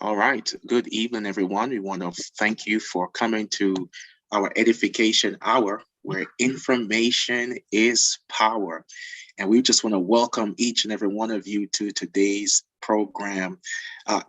All right. Good evening, everyone. We want to thank you for coming to our edification hour where information is power. And we just want to welcome each and every one of you to today's program.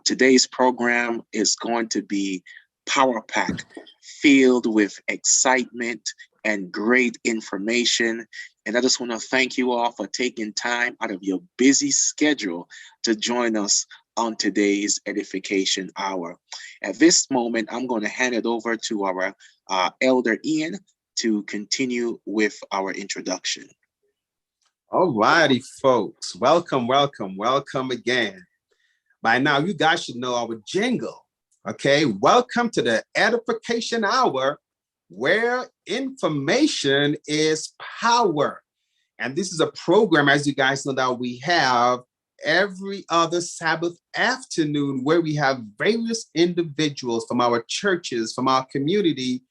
Today's program is going to be power packed, filled with excitement and great information. And I just want to thank you all for taking time out of your busy schedule to join us on today's edification hour. At this moment, I'm going to hand it over to our elder Ian to continue with our introduction. All righty, folks. Welcome, welcome, welcome again. By now, you guys should know our jingle. Okay, welcome to the edification hour where information is power. And this is a program, as you guys know, that we have every other Sabbath afternoon where we have various individuals from our churches, from our community,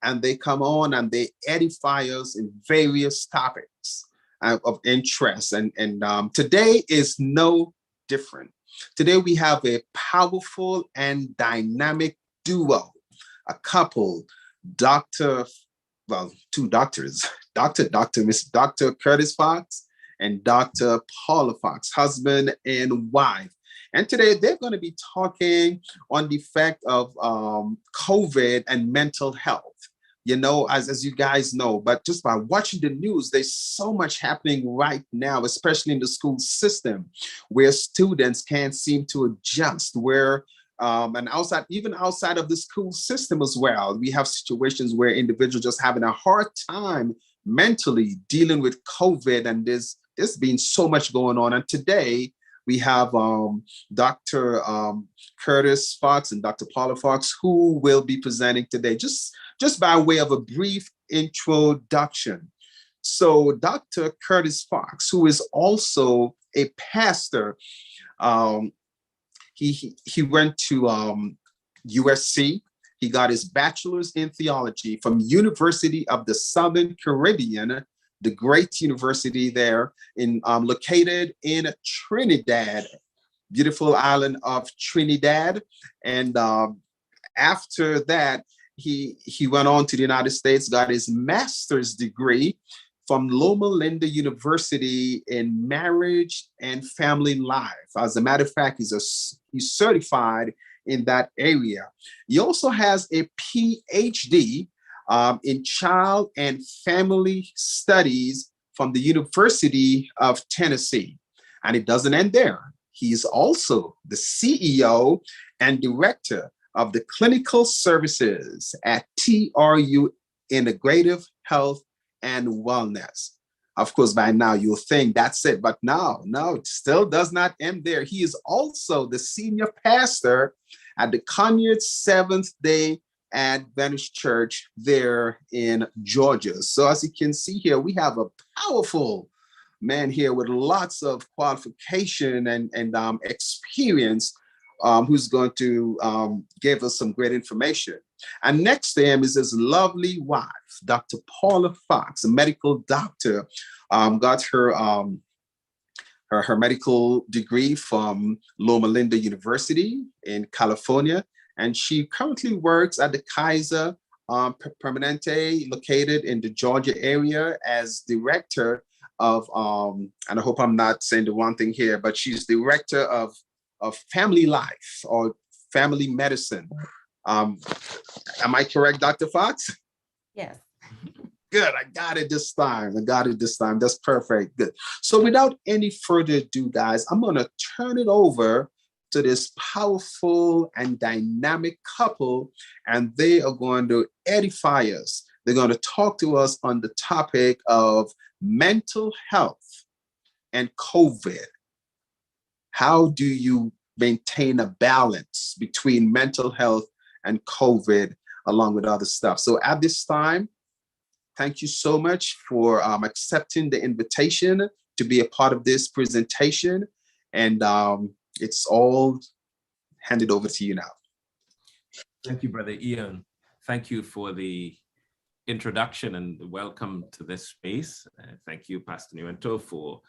and they come on and they edify us in various topics of interest. And today is no different. Today we have a powerful and dynamic duo, a couple, two doctors, Dr. Curtis Fox and Dr. Paula Fox, husband and wife. And today they're going to be talking on the effect of COVID and mental health. You know, as you guys know, but just by watching the news, there's so much happening right now, especially in the school system, where students can't seem to adjust, where and even outside of the school system as well, we have situations where individuals just having a hard time mentally dealing with COVID, and there's been so much going on. And today we have Dr. Curtis Fox and Dr. Paula Fox, who will be presenting today, just by way of a brief introduction. So Dr. Curtis Fox, who is also a pastor, he went to USC. He got his bachelor's in theology from University of the Southern Caribbean, the great university there located in Trinidad, beautiful island of Trinidad. And after that, he went on to the United States, got his master's degree from Loma Linda University in marriage and family life. As a matter of fact, he's certified in that area. He also has a PhD in child and family studies from the University of Tennessee. And it doesn't end there. He's also the CEO and director of the clinical services at TRU Integrative Health and Wellness. Of course, by now you'll think that's it, but no, it still does not end there. He is also the senior pastor at the Conyers Seventh-day Adventist Church there in Georgia. So as you can see here, we have a powerful man here with lots of qualification and experience, who's going to give us some great information. And next to him is his lovely wife, Dr. Paula Fox, a medical doctor, got her medical degree from Loma Linda University in California. And she currently works at the Kaiser Permanente, located in the Georgia area, as director of, and I hope I'm not saying the wrong thing here, but she's director of family life or family medicine. Am I correct, Dr. Fox? Yes. Good, I got it this time. That's perfect, good. So without any further ado, guys, I'm gonna turn it over to this powerful and dynamic couple, and they are going to edify us. They're going to talk to us on the topic of mental health and COVID. How do you maintain a balance between mental health and COVID, along with other stuff? So at this time, thank you so much for accepting the invitation to be a part of this presentation. And it's all handed over to you now. Thank you, Brother Ian. Thank you for the introduction and welcome to this space. Thank you, Pastor Nuento, for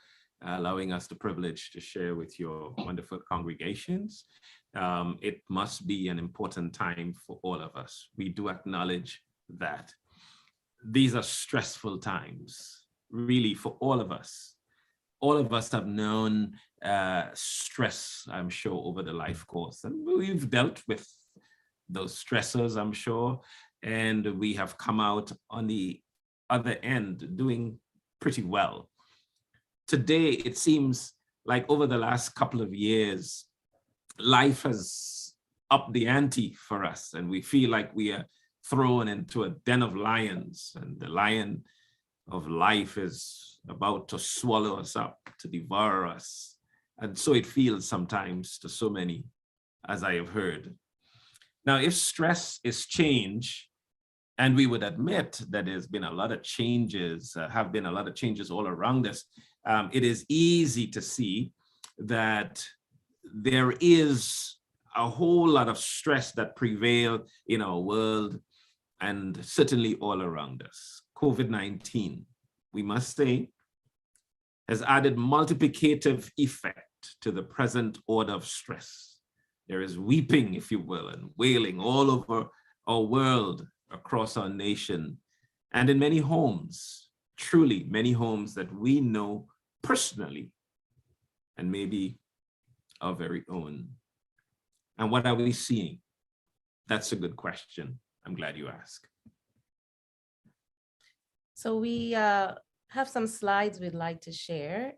allowing us the privilege to share with your wonderful congregations. It must be an important time for all of us. We do acknowledge that these are stressful times, really, for all of us. All of us have known stress, I'm sure, over the life course, and we've dealt with those stressors, I'm sure, and we have come out on the other end doing pretty well. Today, it seems like over the last couple of years, life has upped the ante for us, and we feel like we are thrown into a den of lions, and the lion of life is about to swallow us up, to devour us. And so it feels sometimes to so many, as I have heard. Now, if stress is change, and we would admit that there's been a lot of changes, have been a lot of changes all around us, it is easy to see that there is a whole lot of stress that prevails in our world and certainly all around us. COVID-19, we must say, has added multiplicative effect to the present order of stress. There is weeping, if you will, and wailing all over our world, across our nation, and in many homes, truly many homes that we know personally, and maybe our very own. And what are we seeing? That's a good question. I'm glad you asked. So we have some slides we'd like to share.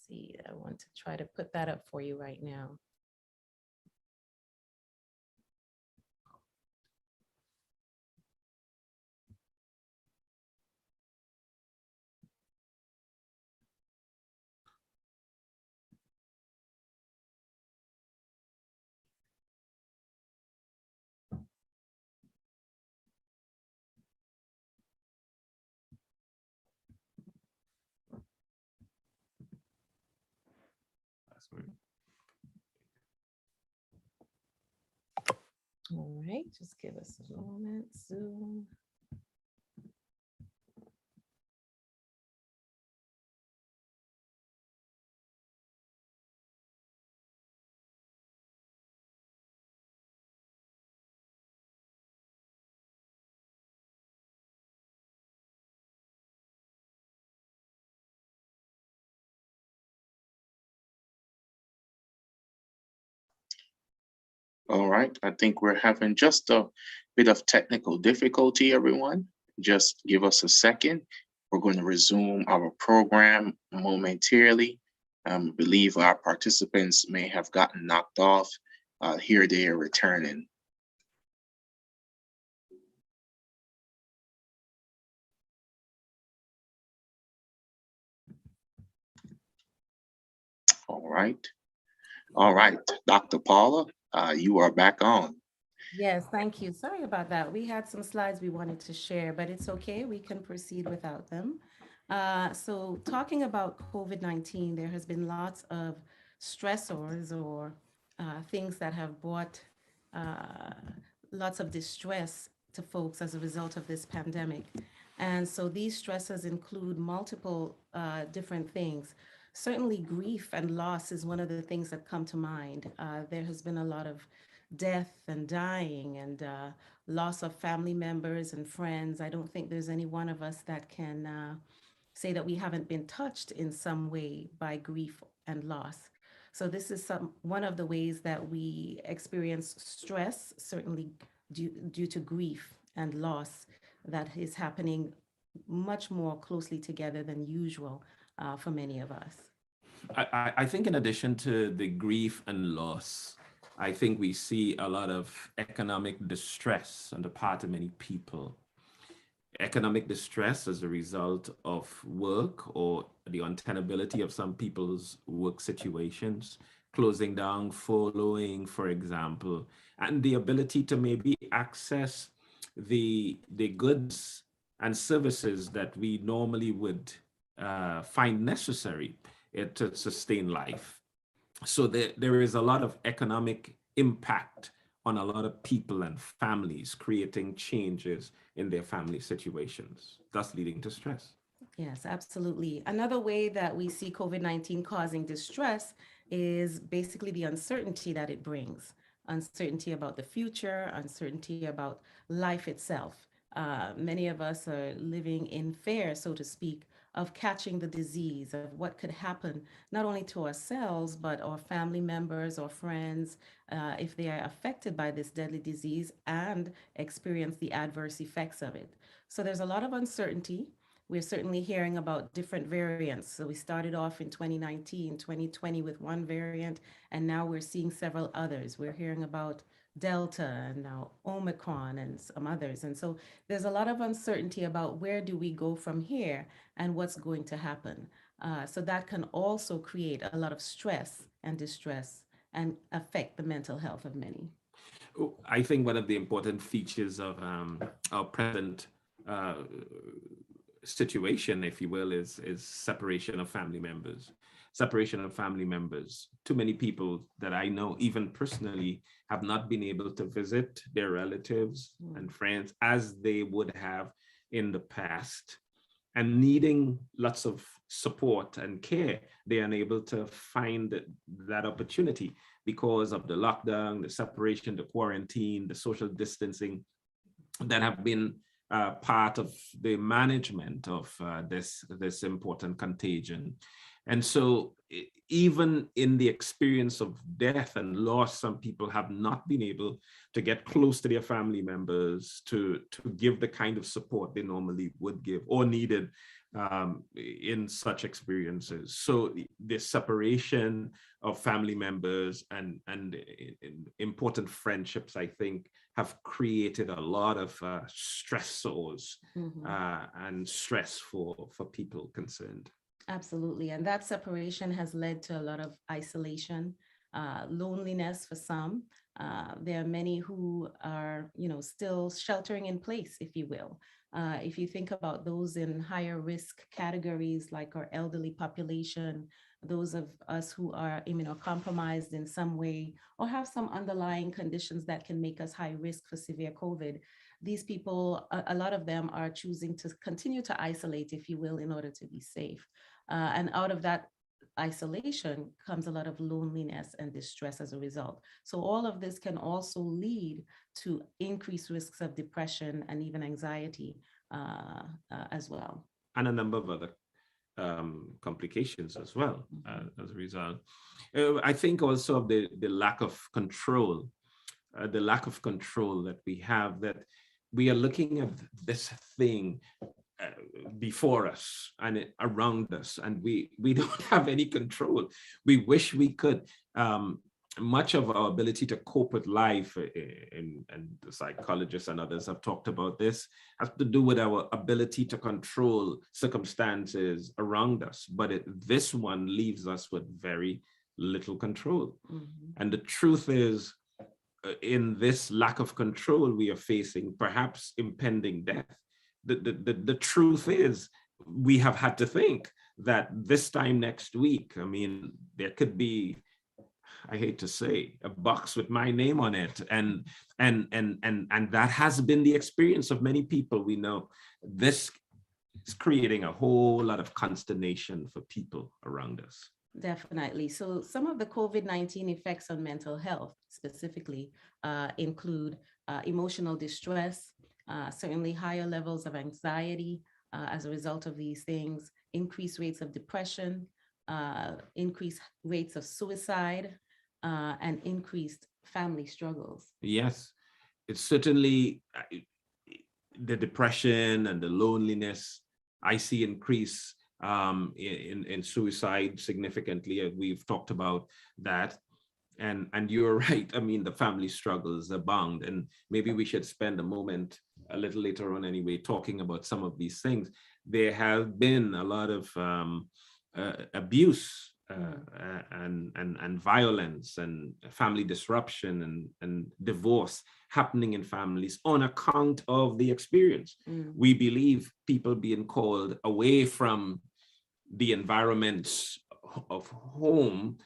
See, I want to try to put that up for you right now. All right, just give us a moment. Zoom. All right, I think we're having just a bit of technical difficulty, everyone. Just give us a second. We're going to resume our program momentarily. Believe our participants may have gotten knocked off. Here they are returning. All right, Dr. Paula, you are back on. Yes, thank you. Sorry about that. We had some slides we wanted to share, but it's okay. We can proceed without them. So talking about COVID-19, there has been lots of stressors or things that have brought lots of distress to folks as a result of this pandemic. And so these stresses include multiple different things. Certainly grief and loss is one of the things that come to mind. There has been a lot of death and dying and loss of family members and friends. I don't think there's any one of us that can say that we haven't been touched in some way by grief and loss. So this is one of the ways that we experience stress, certainly due to grief and loss that is happening much more closely together than usual for many of us. I think in addition to the grief and loss, I think we see a lot of economic distress on the part of many people. Economic distress as a result of work or the untenability of some people's work situations, closing down, furloughing, for example, and the ability to maybe access the goods and services that we normally would find necessary to sustain life. So there is a lot of economic impact on a lot of people and families, creating changes in their family situations, thus leading to stress. Yes, absolutely. Another way that we see COVID-19 causing distress is basically the uncertainty that it brings. Uncertainty about the future, uncertainty about life itself. Many of us are living in fear, so to speak, of catching the disease, of what could happen, not only to ourselves, but our family members or friends, if they are affected by this deadly disease and experience the adverse effects of it. So there's a lot of uncertainty. We're certainly hearing about different variants. So we started off in 2019, 2020 with one variant, and now we're seeing several others. We're hearing about Delta and now Omicron and some others. And so there's a lot of uncertainty about where do we go from here and what's going to happen. So that can also create a lot of stress and distress and affect the mental health of many. I think one of the important features of our present uh, situation, if you will, is separation of family members. Separation of family members. Too many people that I know, even personally, have not been able to visit their relatives and friends as they would have in the past, and needing lots of support and care, they are unable to find that opportunity because of the lockdown, the separation, the quarantine, the social distancing that have been part of the management of this important contagion. And so even in the experience of death and loss, some people have not been able to get close to their family members to give the kind of support they normally would give or needed in such experiences. So the separation of family members and important friendships, I think, have created a lot of stressors and stress for people concerned. Absolutely. And that separation has led to a lot of isolation, loneliness for some. There are many who are, still sheltering in place, if you will. If you think about those in higher risk categories, like our elderly population, those of us who are immunocompromised in some way or have some underlying conditions that can make us high risk for severe COVID, these people, a lot of them are choosing to continue to isolate, if you will, in order to be safe. And out of that isolation comes a lot of loneliness and distress as a result. So all of this can also lead to increased risks of depression and even anxiety as well. And a number of other complications as well as a result. I think also of the lack of control, that we have, that we are looking at this thing before us and around us, and we don't have any control. We wish we could. Much of our ability to cope with life, and the psychologists and others have talked about this, has to do with our ability to control circumstances around us. But this one leaves us with very little control. And the truth is, in this lack of control, we are facing perhaps impending death. The truth is, we have had to think that this time next week, I mean, there could be, I hate to say, a box with my name on it, and that has been the experience of many people we know. This is creating a whole lot of consternation for people around us. Definitely. So some of the COVID-19 effects on mental health specifically include emotional distress, certainly higher levels of anxiety as a result of these things, increased rates of depression, increased rates of suicide, and increased family struggles. Yes, it's certainly the depression and the loneliness. I see increase in suicide significantly. We've talked about that. And you're right. I mean, the family struggles abound, and maybe we should spend a moment a little later on anyway, talking about some of these things. There have been a lot of abuse and violence and family disruption and divorce happening in families on account of the experience. We believe people being called away from the environments of home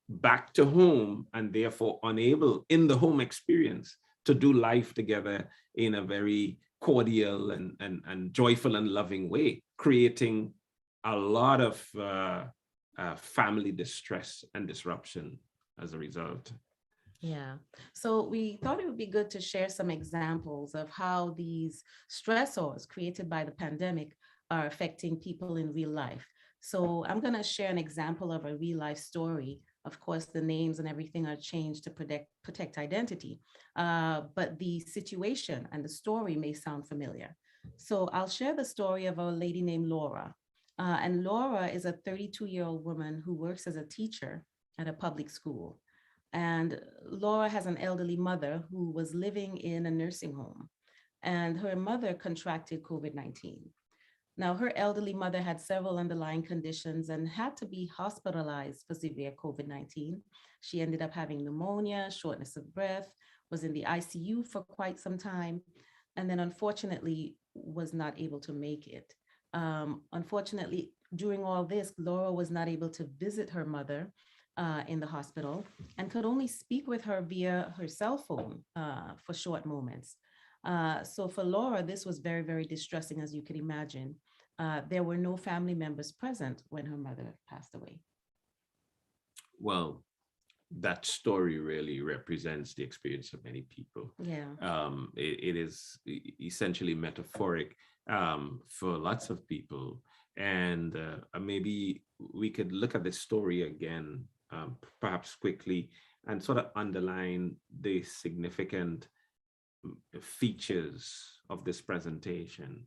back to home, and therefore unable in the home experience to do life together in a very cordial and joyful and loving way, creating a lot of family distress and disruption as a result. Yeah. So we thought it would be good to share some examples of how these stressors created by the pandemic are affecting people in real life. So I'm going to share an example of a real life story. Of course, the names and everything are changed to protect identity, but the situation and the story may sound familiar. So I'll share the story of a lady named Laura. And Laura is a 32-year-old woman who works as a teacher at a public school. And Laura has an elderly mother who was living in a nursing home, and her mother contracted COVID-19. Now, her elderly mother had several underlying conditions and had to be hospitalized for severe COVID-19. She ended up having pneumonia, shortness of breath, was in the ICU for quite some time, and then unfortunately was not able to make it. Unfortunately, during all this, Laura was not able to visit her mother in the hospital and could only speak with her via her cell phone for short moments. So for Laura, this was very, very distressing, as you could imagine. There were no family members present when her mother passed away. Well, that story really represents the experience of many people. Yeah. It is essentially metaphoric for lots of people. And maybe we could look at the story again, perhaps quickly, and sort of underline the significant features of this presentation.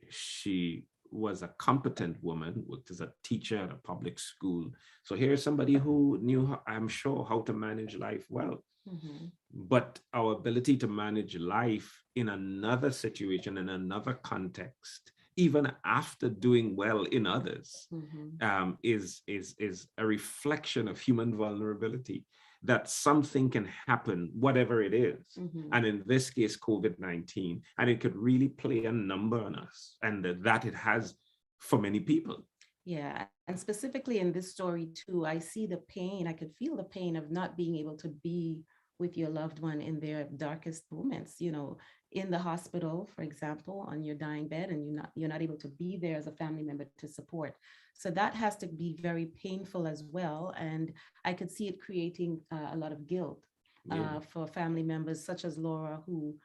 She was a competent woman, worked as a teacher at a public school. So here's somebody who knew, I'm sure, how to manage life well. Mm-hmm. But our ability to manage life in another situation, in another context, even after doing well in others, mm-hmm. is a reflection of human vulnerability, that something can happen, whatever it is. Mm-hmm. And in this case, COVID-19, and it could really play a number on us, and that it has for many people. Yeah, and specifically in this story too, I see the pain, I could feel the pain of not being able to be with your loved one in their darkest moments, you know, in the hospital, for example, on your dying bed, and you're not able to be there as a family member to support. So that has to be very painful as well. And I could see it creating a lot of guilt for family members such as Laura, who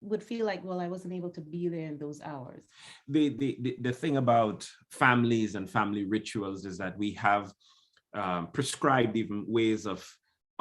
would feel like, well, I wasn't able to be there in those hours. The thing about families and family rituals is that we have prescribed even ways of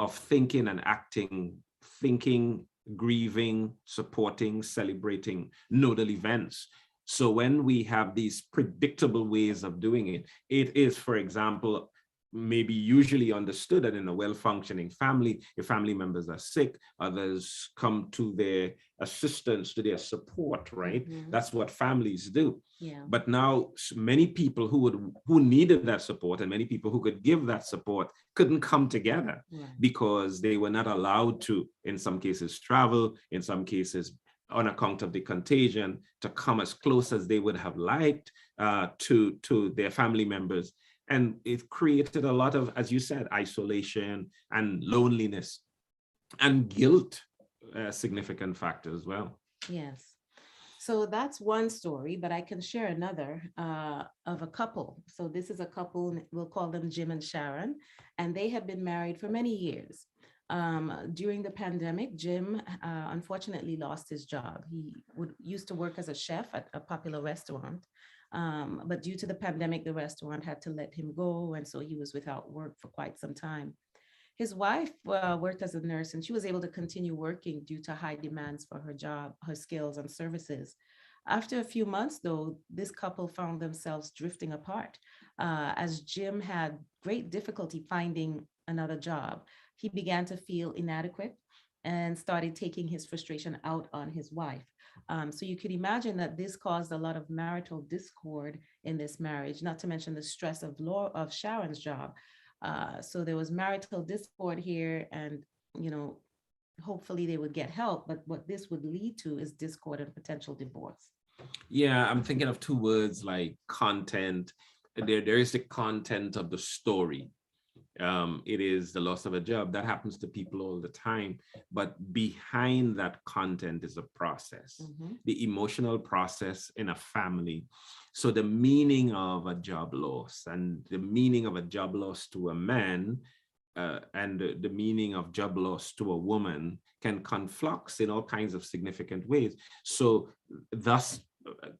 thinking and acting, thinking, grieving, supporting, celebrating nodal events. So when we have these predictable ways of doing it, it is, for example, maybe usually understood that in a well-functioning family, if family members are sick, others come to their assistance, to their support, right? Mm-hmm. That's what families do. Yeah. But now many people who needed that support, and many people who could give that support, couldn't come together, right, because they were not allowed to, in some cases, travel, in some cases, on account of the contagion, to come as close as they would have liked to their family members. And it created a lot of, as you said, isolation and loneliness and guilt, significant factor as well. Yes. So that's one story, but I can share another of a couple. So this is a couple, we'll call them Jim and Sharon, and they have been married for many years. During the pandemic, Jim unfortunately lost his job. He used to work as a chef at a popular restaurant. But due to the pandemic, the restaurant had to let him go. And so he was without work for quite some time. His wife worked as a nurse, and she was able to continue working due to high demands for her job, her skills and services. After a few months, though, this couple found themselves drifting apart as Jim had great difficulty finding another job. He began to feel inadequate and started taking his frustration out on his wife. So you could imagine that this caused a lot of marital discord in this marriage, not to mention the stress of Sharon's job. So there was marital discord here, and, you know, hopefully they would get help. But what this would lead to is discord and potential divorce. Yeah, I'm thinking of two words like content. There is the content of the story. It is the loss of a job. That happens to people all the time. But behind that content is a process, the emotional process in a family. So the meaning of a job loss and the meaning of a job loss to a man and the meaning of job loss to a woman can conflux in all kinds of significant ways. So thus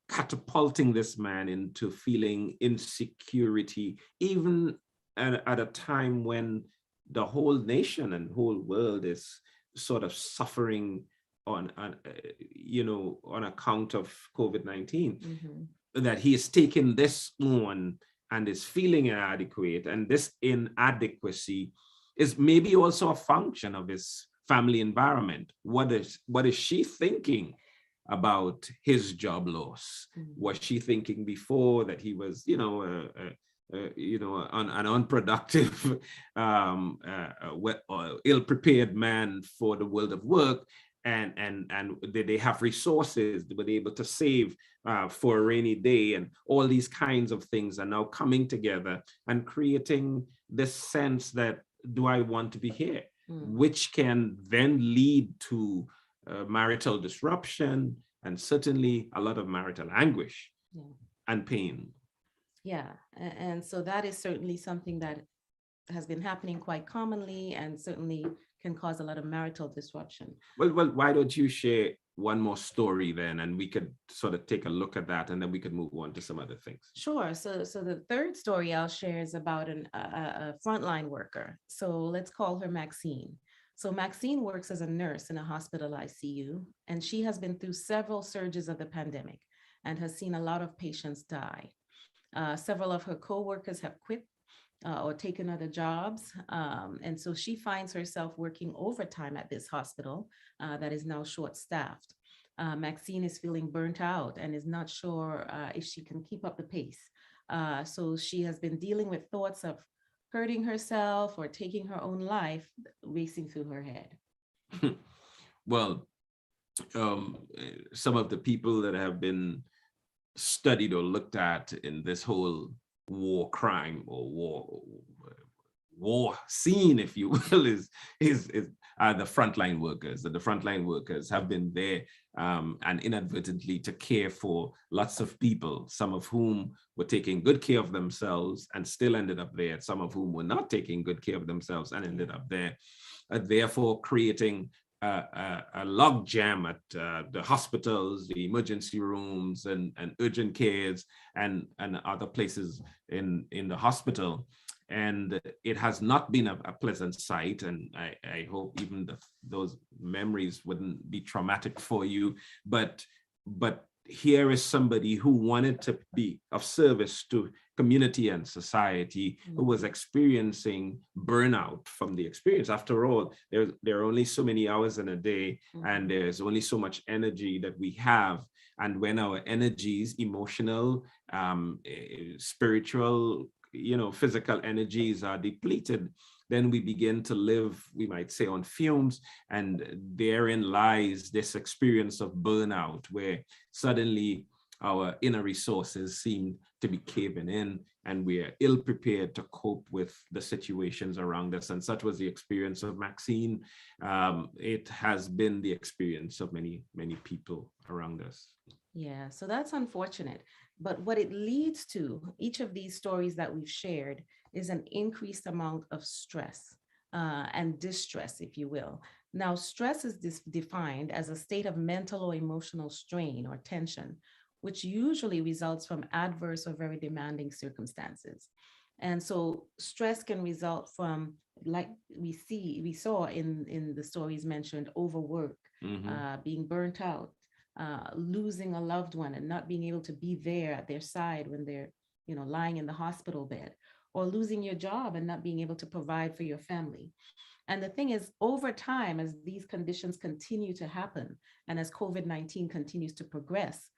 catapulting this man into feeling insecurity, even at a time when the whole nation and whole world is sort of suffering on account of COVID-19, that he is taking this on and is feeling inadequate. And this inadequacy is maybe also a function of his family environment. What is she thinking about his job loss? Was she thinking before that he was, an unproductive, ill-prepared man for the world of work, and did they have resources? Were they able to save for a rainy day? And all these kinds of things are now coming together and creating this sense that, do I want to be here? Which can then lead to marital disruption and certainly a lot of marital anguish and pain. Yeah, and so that is certainly something that has been happening quite commonly and certainly can cause a lot of marital disruption. Well, why don't you share one more story then, and we could sort of take a look at that, and then we could move on to some other things. Sure. So the third story I'll share is about a frontline worker. So let's call her Maxine. So Maxine works as a nurse in a hospital ICU, and she has been through several surges of the pandemic and has seen a lot of patients die. Several of her co-workers have quit or taken other jobs. And so she finds herself working overtime at this hospital that is now short-staffed. Maxine is feeling burnt out and is not sure if she can keep up the pace. So she has been dealing with thoughts of hurting herself or taking her own life racing through her head. Well, some of the people that have been studied or looked at in this whole war crime or war scene, if you will, is the frontline workers. The frontline workers have been there and inadvertently to care for lots of people, some of whom were taking good care of themselves and still ended up there, some of whom were not taking good care of themselves and ended up there, therefore creating a log jam at the hospitals, the emergency rooms, and urgent cares, and other places in the hospital. And it has not been a pleasant sight. And I hope even those memories wouldn't be traumatic for you. But here is somebody who wanted to be of service to community and society, who was experiencing burnout from the experience. After all, there are only so many hours in a day, and there's only so much energy that we have. And when our energies, emotional, spiritual, physical energies are depleted, then we begin to live, we might say, on fumes. And therein lies this experience of burnout, where suddenly our inner resources seem to be caving in, and we are ill prepared to cope with the situations around us. And such was the experience of Maxine. It has been the experience of many, many people around us. Yeah, so that's unfortunate. But what it leads to, each of these stories that we've shared, is an increased amount of stress and distress, if you will. Now, stress is defined as a state of mental or emotional strain or tension, which usually results from adverse or very demanding circumstances. And so stress can result from, like we saw in the stories mentioned, overwork, being burnt out, losing a loved one and not being able to be there at their side when they're, lying in the hospital bed, or losing your job and not being able to provide for your family. And the thing is, over time, as these conditions continue to happen, and as COVID-19 continues to progress,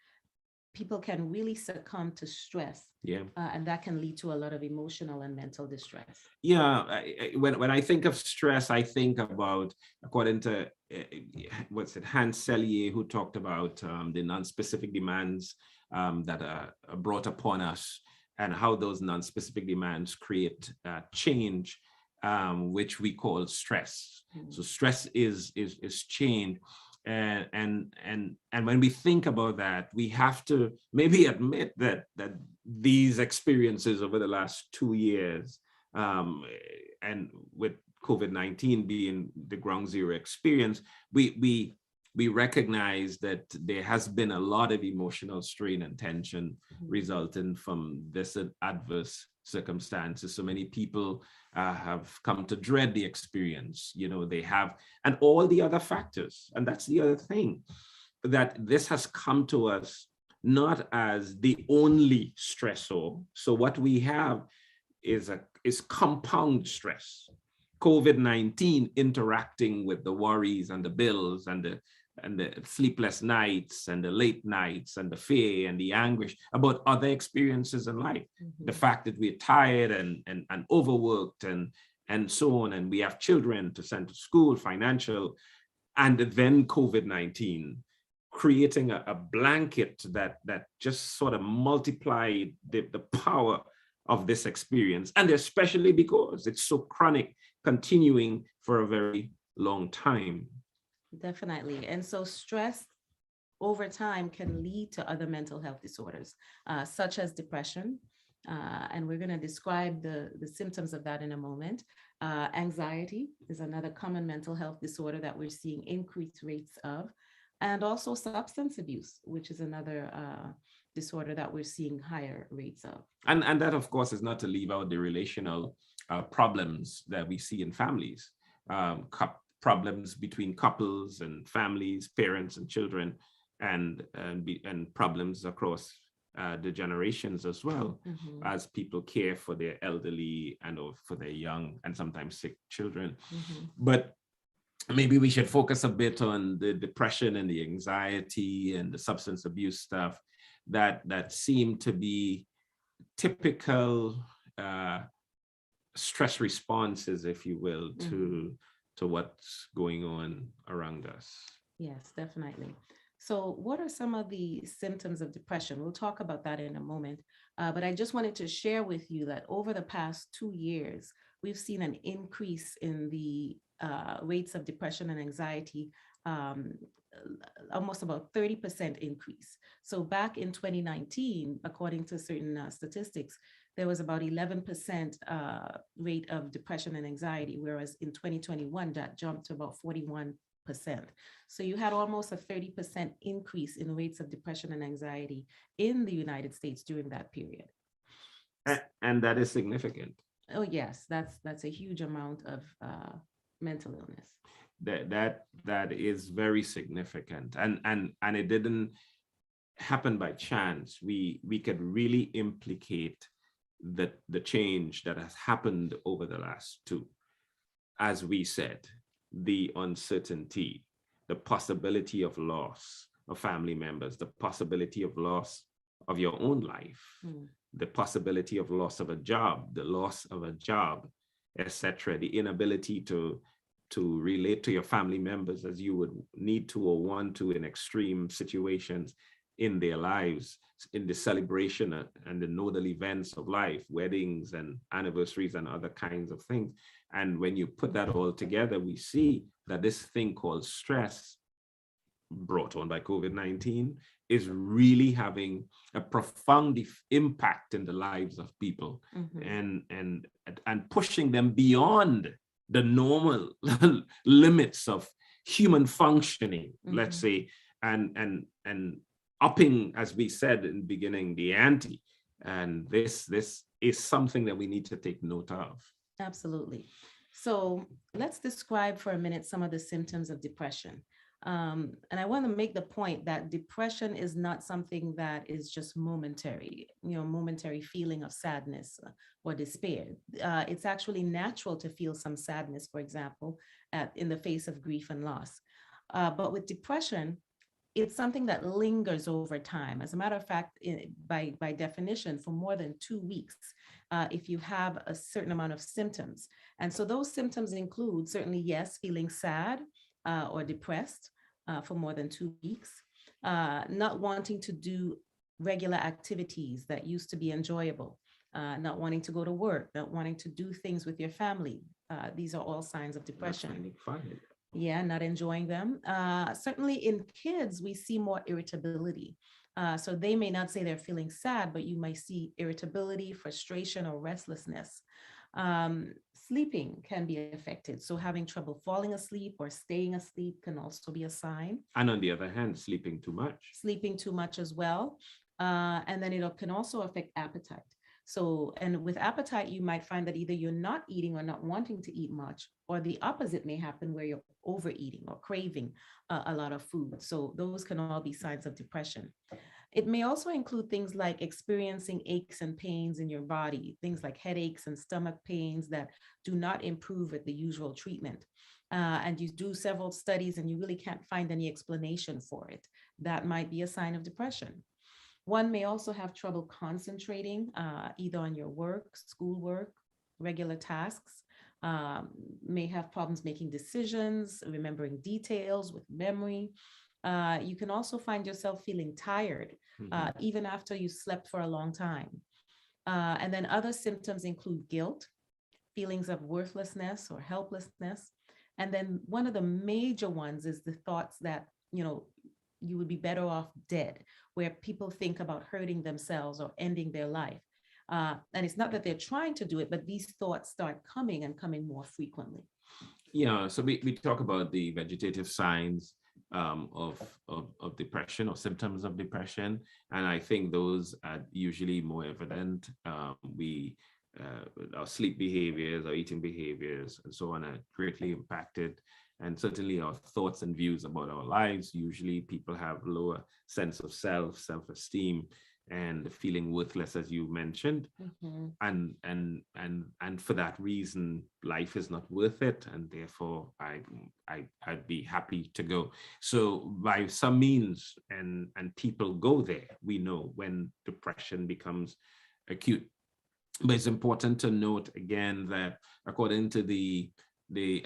people can really succumb to stress. Yeah. And that can lead to a lot of emotional and mental distress. Yeah. When I think of stress, I think about, according to, Hans Selye, who talked about the non-specific demands that are brought upon us, and how those non-specific demands create change. which we call stress. So stress is change. And when we think about that, we have to maybe admit that these experiences over the last 2 years, and with COVID-19 being the ground zero experience, we recognize that there has been a lot of emotional strain and tension resulting from this adverse circumstances. So many people have come to dread the experience, they have, and all the other factors. And that's the other thing, that this has come to us not as the only stressor. So what we have is compound stress. COVID-19 interacting with the worries and the bills and the sleepless nights and the late nights and the fear and the anguish about other experiences in life. The fact that we're tired and overworked and so on, and we have children to send to school, financial, and then COVID-19 creating a blanket that just sort of multiplied the power of this experience, and especially because it's so chronic, continuing for a very long time. Definitely. And so stress over time can lead to other mental health disorders, such as depression. And we're going to describe the symptoms of that in a moment. Anxiety is another common mental health disorder that we're seeing increased rates of. And also substance abuse, which is another disorder that we're seeing higher rates of. And that, of course, is not to leave out the relational problems that we see in families. Problems between couples and families, parents and children, and problems across the generations as well, as people care for their elderly and or for their young and sometimes sick children. But maybe we should focus a bit on the depression and the anxiety and the substance abuse stuff that seem to be typical stress responses, if you will, to what's going on around us. Yes, definitely. So what are some of the symptoms of depression? We'll talk about that in a moment. But I just wanted to share with you that over the past 2 years, we've seen an increase in the rates of depression and anxiety, almost about 30% increase. So back in 2019, according to certain statistics, there was about 11% rate of depression and anxiety, whereas in 2021, that jumped to about 41%. So you had almost a 30% increase in rates of depression and anxiety in the United States during that period. And that is significant. Oh, yes, that's a huge amount of mental illness. That is very significant. And it didn't happen by chance. We could really implicate the change that has happened over the last 2. As we said, the uncertainty, the possibility of loss of family members, the possibility of loss of your own life, the possibility of loss of a job, the loss of a job, etc., the inability to relate to your family members as you would need to or want to in extreme situations in their lives, in the celebration and the nodal events of life, weddings and anniversaries and other kinds of things. And when you put that all together, we see that this thing called stress, brought on by COVID-19, is really having a profound impact in the lives of people, and pushing them beyond the normal limits of human functioning, let's say, and upping, as we said in the beginning, the ante. And this is something that we need to take note of. Absolutely. So let's describe for a minute some of the symptoms of depression. And I want to make the point that depression is not something that is just momentary, momentary feeling of sadness or despair. It's actually natural to feel some sadness, for example, in the face of grief and loss. But with depression, it's something that lingers over time. As a matter of fact, by definition, for more than 2 weeks, if you have a certain amount of symptoms. And so those symptoms include certainly, yes, feeling sad or depressed for more than 2 weeks, not wanting to do regular activities that used to be enjoyable, not wanting to go to work, not wanting to do things with your family, These are all signs of Not depression. finding fun. Yeah, not enjoying them. Certainly in kids, we see more irritability. So they may not say they're feeling sad, but you might see irritability, frustration, or restlessness. Sleeping can be affected. So having trouble falling asleep or staying asleep can also be a sign. And on the other hand, sleeping too much. Sleeping too much as well. And then it can also affect appetite. So, and with appetite, you might find that either you're not eating or not wanting to eat much, or the opposite may happen where you're overeating or craving a lot of food. So those can all be signs of depression. It may also include things like experiencing aches and pains in your body, things like headaches and stomach pains that do not improve with the usual treatment. And you do several studies and you really can't find any explanation for it. That might be a sign of depression. One may also have trouble concentrating, either on your work, schoolwork, regular tasks, may have problems making decisions, remembering details with memory. You can also find yourself feeling tired, even after you slept for a long time. And then other symptoms include guilt, feelings of worthlessness or helplessness. And then one of the major ones is the thoughts that, you would be better off dead, where people think about hurting themselves or ending their life. And it's not that they're trying to do it, but these thoughts start coming and coming more frequently. Yeah, so we talk about the vegetative signs of depression or symptoms of depression. And I think those are usually more evident. Our sleep behaviors, our eating behaviors, and so on are greatly impacted. And certainly our thoughts and views about our lives. Usually people have lower sense of self-esteem, and feeling worthless, as you mentioned. And for that reason, life is not worth it, and therefore I'd be happy to go. So by some means, and people go there, we know when depression becomes acute. But it's important to note again that according to the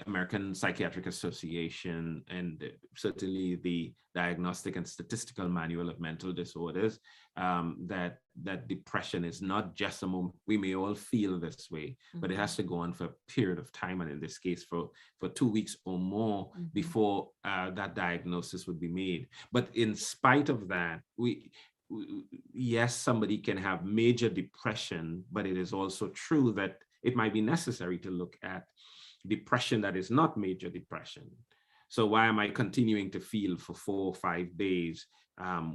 American Psychiatric Association and certainly the Diagnostic and Statistical Manual of Mental Disorders, that depression is not just a moment. We may all feel this way, but it has to go on for a period of time, and in this case for 2 weeks or more before that diagnosis would be made. But in spite of that, yes, somebody can have major depression, but it is also true that it might be necessary to look at depression that is not major depression. So why am I continuing to feel for 4 or 5 days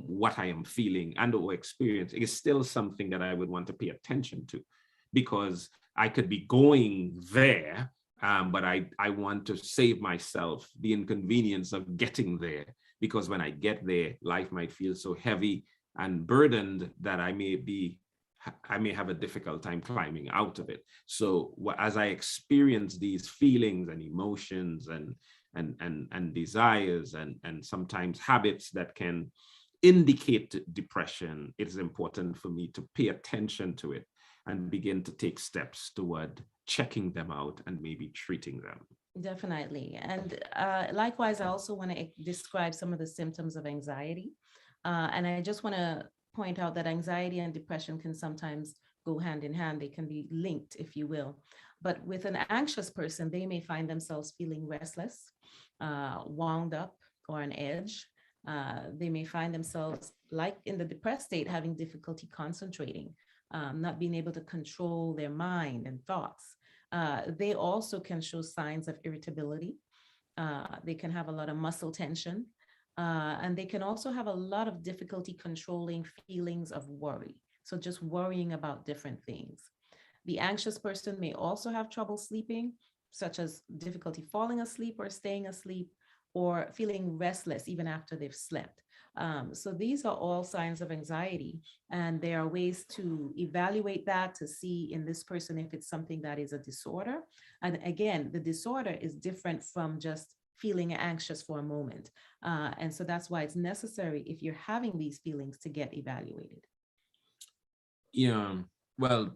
what I am feeling and or experiencing? Is still something that I would want to pay attention to, because I could be going there, but I want to save myself the inconvenience of getting there, because when I get there, life might feel so heavy and burdened that I may have a difficult time climbing out of it. So as I experience these feelings and emotions and desires and sometimes habits that can indicate depression, it is important for me to pay attention to it and begin to take steps toward checking them out and maybe treating them. Definitely. And likewise, I also want to describe some of the symptoms of anxiety. And I just want to point out that anxiety and depression can sometimes go hand in hand. They can be linked, if you will. But with an anxious person, they may find themselves feeling restless, wound up, or on edge. They may find themselves, like in the depressed state, having difficulty concentrating, not being able to control their mind and thoughts. They also can show signs of irritability. They can have a lot of muscle tension. And they can also have a lot of difficulty controlling feelings of worry. So just worrying about different things. The anxious person may also have trouble sleeping, such as difficulty falling asleep or staying asleep, or feeling restless even after they've slept. So these are all signs of anxiety. And there are ways to evaluate that, to see in this person if it's something that is a disorder. And again, the disorder is different from just feeling anxious for a moment. And so that's why it's necessary, if you're having these feelings, to get evaluated. Yeah, well,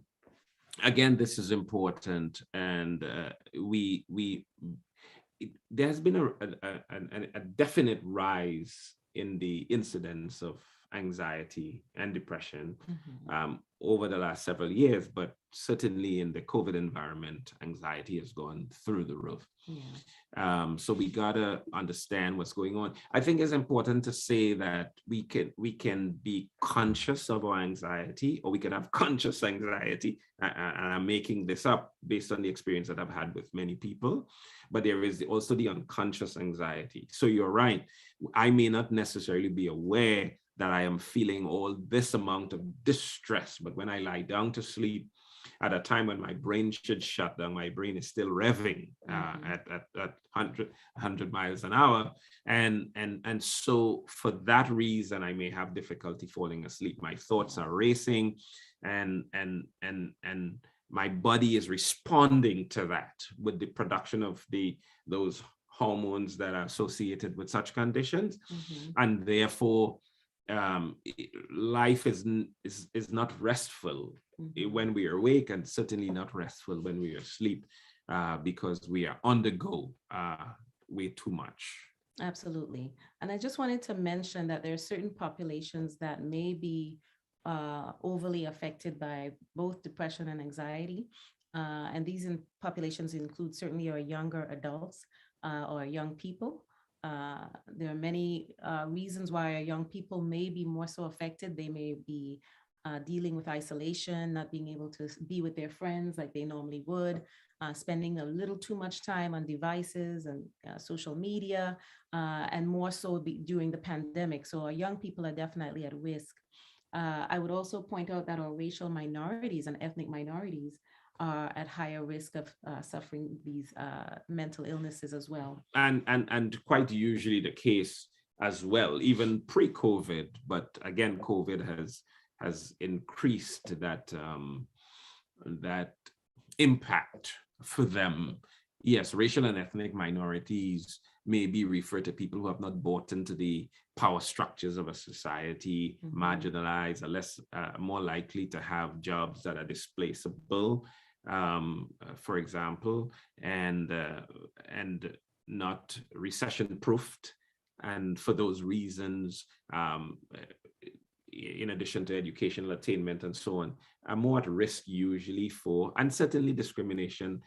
again, this is important. And there's been a definite rise in the incidence of anxiety and depression Mhm. over the last several years, but certainly in the COVID environment, anxiety has gone through the roof. Yeah. So we gotta understand what's going on. I think it's important to say that we can be conscious of our anxiety, or we can have conscious anxiety. And I'm making this up based on the experience that I've had with many people. But there is also the unconscious anxiety. So you're right. I may not necessarily be aware that I am feeling all this amount of distress, but when I lie down to sleep, at a time when my brain should shut down, my brain is still revving at 100 miles an hour. And so for that reason, I may have difficulty falling asleep. My thoughts are racing, and my body is responding to that with the production of those hormones that are associated with such conditions. Mhm. And therefore, life is not restful Mhm. when we are awake, and certainly not restful when we are asleep, because we are on the go way too much. Absolutely. And I just wanted to mention that there are certain populations that may be overly affected by both depression and anxiety. And these populations include certainly our younger adults or young people. There are many reasons why our young people may be more so affected. They may be dealing with isolation, not being able to be with their friends like they normally would, spending a little too much time on devices and social media, and more so during the pandemic. So our young people are definitely at risk. I would also point out that our racial minorities and ethnic minorities are at higher risk of suffering these mental illnesses as well. And quite usually the case as well, even pre-COVID. But again, COVID has increased that impact for them. Yes, racial and ethnic minorities may be referred to people who have not bought into the power structures of a society, marginalized, are less, more likely to have jobs that are displaceable, for example, and not recession proofed. And for those reasons, in addition to educational attainment and so on, are more at risk usually for, and certainly discrimination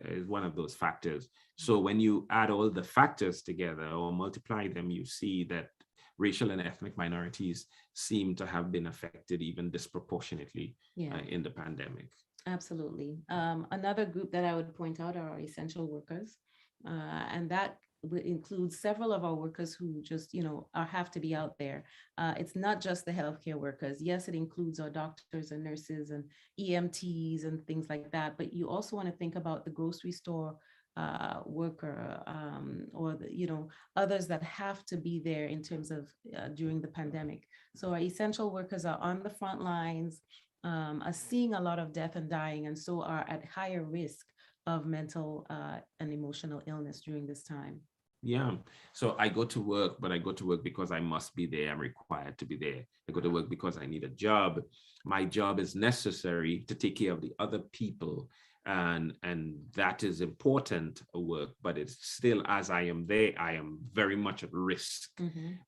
is one of those factors. So when you add all the factors together or multiply them, you see that racial and ethnic minorities seem to have been affected even disproportionately Yeah. In the pandemic. Absolutely. Another group that I would point out are our essential workers, and that would include several of our workers who just, have to be out there. It's not just the healthcare workers. Yes, it includes our doctors and nurses and EMTs and things like that. But you also want to think about the grocery store worker, or others that have to be there in terms of during the pandemic. So our essential workers are on the front lines, are seeing a lot of death and dying, and so are at higher risk of mental and emotional illness during this time. Yeah. So I go to work, but I go to work because I must be there. I'm required to be there. I go to work because I need a job. My job is necessary to take care of the other people. And that is important work, but it's still, as I am there, I am very much at risk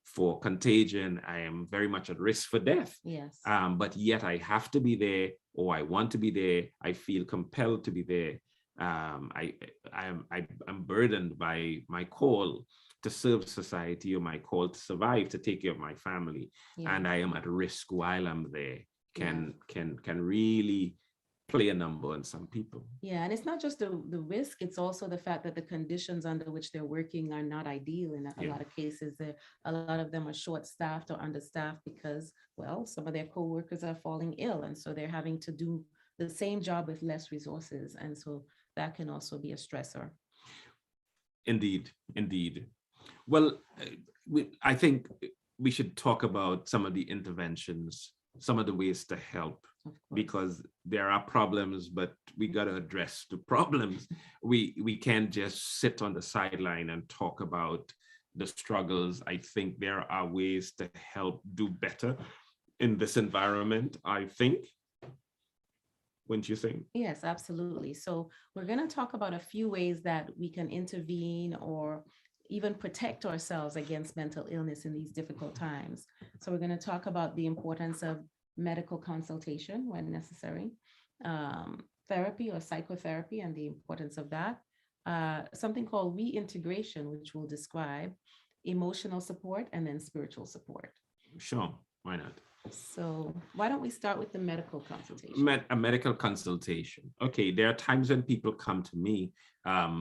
for contagion. I am very much at risk for death. Yes. But yet I have to be there, or I want to be there. I feel compelled to be there. I'm burdened by my call to serve society, or my call to survive, to take care of my family, and I am at risk while I'm there. Can really play a number on some people. Yeah, and it's not just the risk, it's also the fact that the conditions under which they're working are not ideal in a lot of cases. A lot of them are short-staffed or understaffed because, well, some of their co-workers are falling ill, and so they're having to do the same job with less resources. And so that can also be a stressor. Indeed, indeed. Well, I think we should talk about some of the interventions, some of the ways to help, because there are problems, but we got to address the problems. We can't just sit on the sideline and talk about the struggles. I think there are ways to help do better in this environment, I think. Wouldn't you think? Yes, absolutely. So we're going to talk about a few ways that we can intervene or even protect ourselves against mental illness in these difficult times. So we're going to talk about the importance of medical consultation when necessary, therapy or psychotherapy and the importance of that, something called reintegration, which will describe emotional support and then spiritual support. Sure, why not? So why don't we start with the medical consultation? A medical consultation. Okay, there are times when people come to me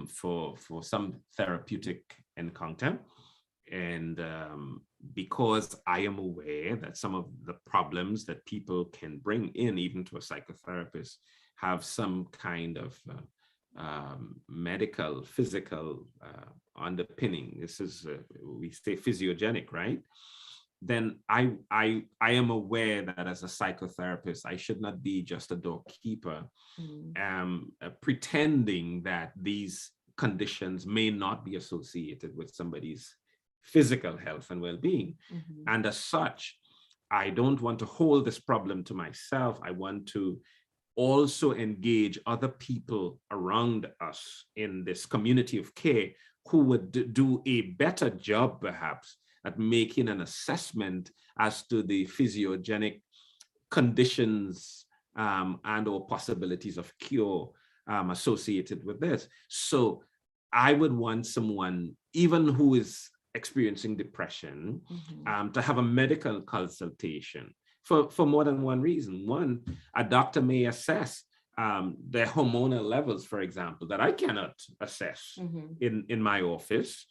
for some therapeutic encounter, and because I am aware that some of the problems that people can bring in, even to a psychotherapist, have some kind of medical, physical underpinning. This is, we say physiogenic, right? Then I am aware that as a psychotherapist, I should not be just a doorkeeper, pretending that these conditions may not be associated with somebody's physical health and well-being. And as such, I don't want to hold this problem to myself. I want to also engage other people around us in this community of care who would do a better job, perhaps, at making an assessment as to the physiogenic conditions and or possibilities of cure associated with this. So I would want someone, even who is experiencing depression, to have a medical consultation for more than one reason. One, a doctor may assess their hormonal levels, for example, that I cannot assess in my office.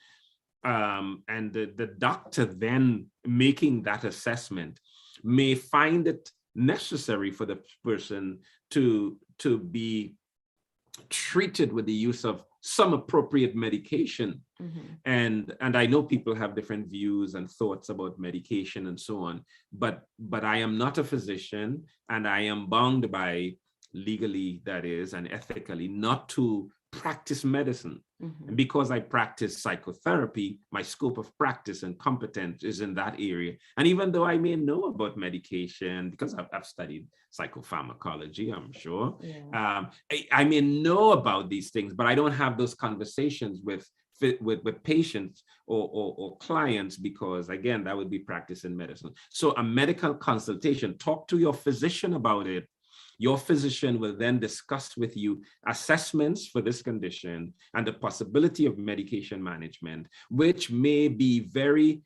And the doctor then making that assessment may find it necessary for the person to be treated with the use of some appropriate medication. And I know people have different views and thoughts about medication and so on, but I am not a physician, and I am bound by, legally that is, and ethically, not to practice medicine. And because I practice psychotherapy, my scope of practice and competence is in that area. And even though I may know about medication, because I've studied psychopharmacology, I'm sure, I may know about these things, but I don't have those conversations with patients or clients, because again, that would be practice in medicine. So a medical consultation, talk to your physician about it. Your physician will then discuss with you assessments for this condition and the possibility of medication management, which may be very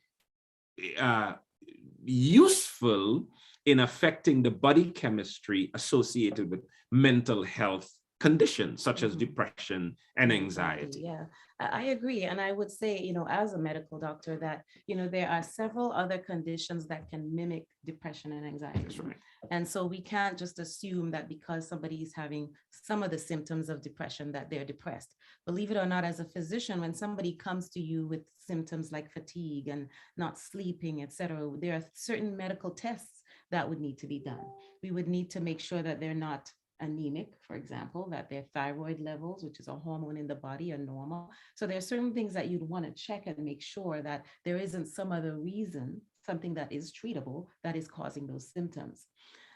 useful in affecting the body chemistry associated with mental health conditions such as depression and anxiety. Yeah, I agree. And I would say, as a medical doctor, that, there are several other conditions that can mimic depression and anxiety. That's right. And so we can't just assume that because somebody is having some of the symptoms of depression that they're depressed. Believe it or not, as a physician, when somebody comes to you with symptoms like fatigue and not sleeping, etc., there are certain medical tests that would need to be done. We would need to make sure that they're not anemic, for example, that their thyroid levels, which is a hormone in the body, are normal. So there are certain things that you'd want to check and make sure that there isn't some other reason, something that is treatable, that is causing those symptoms.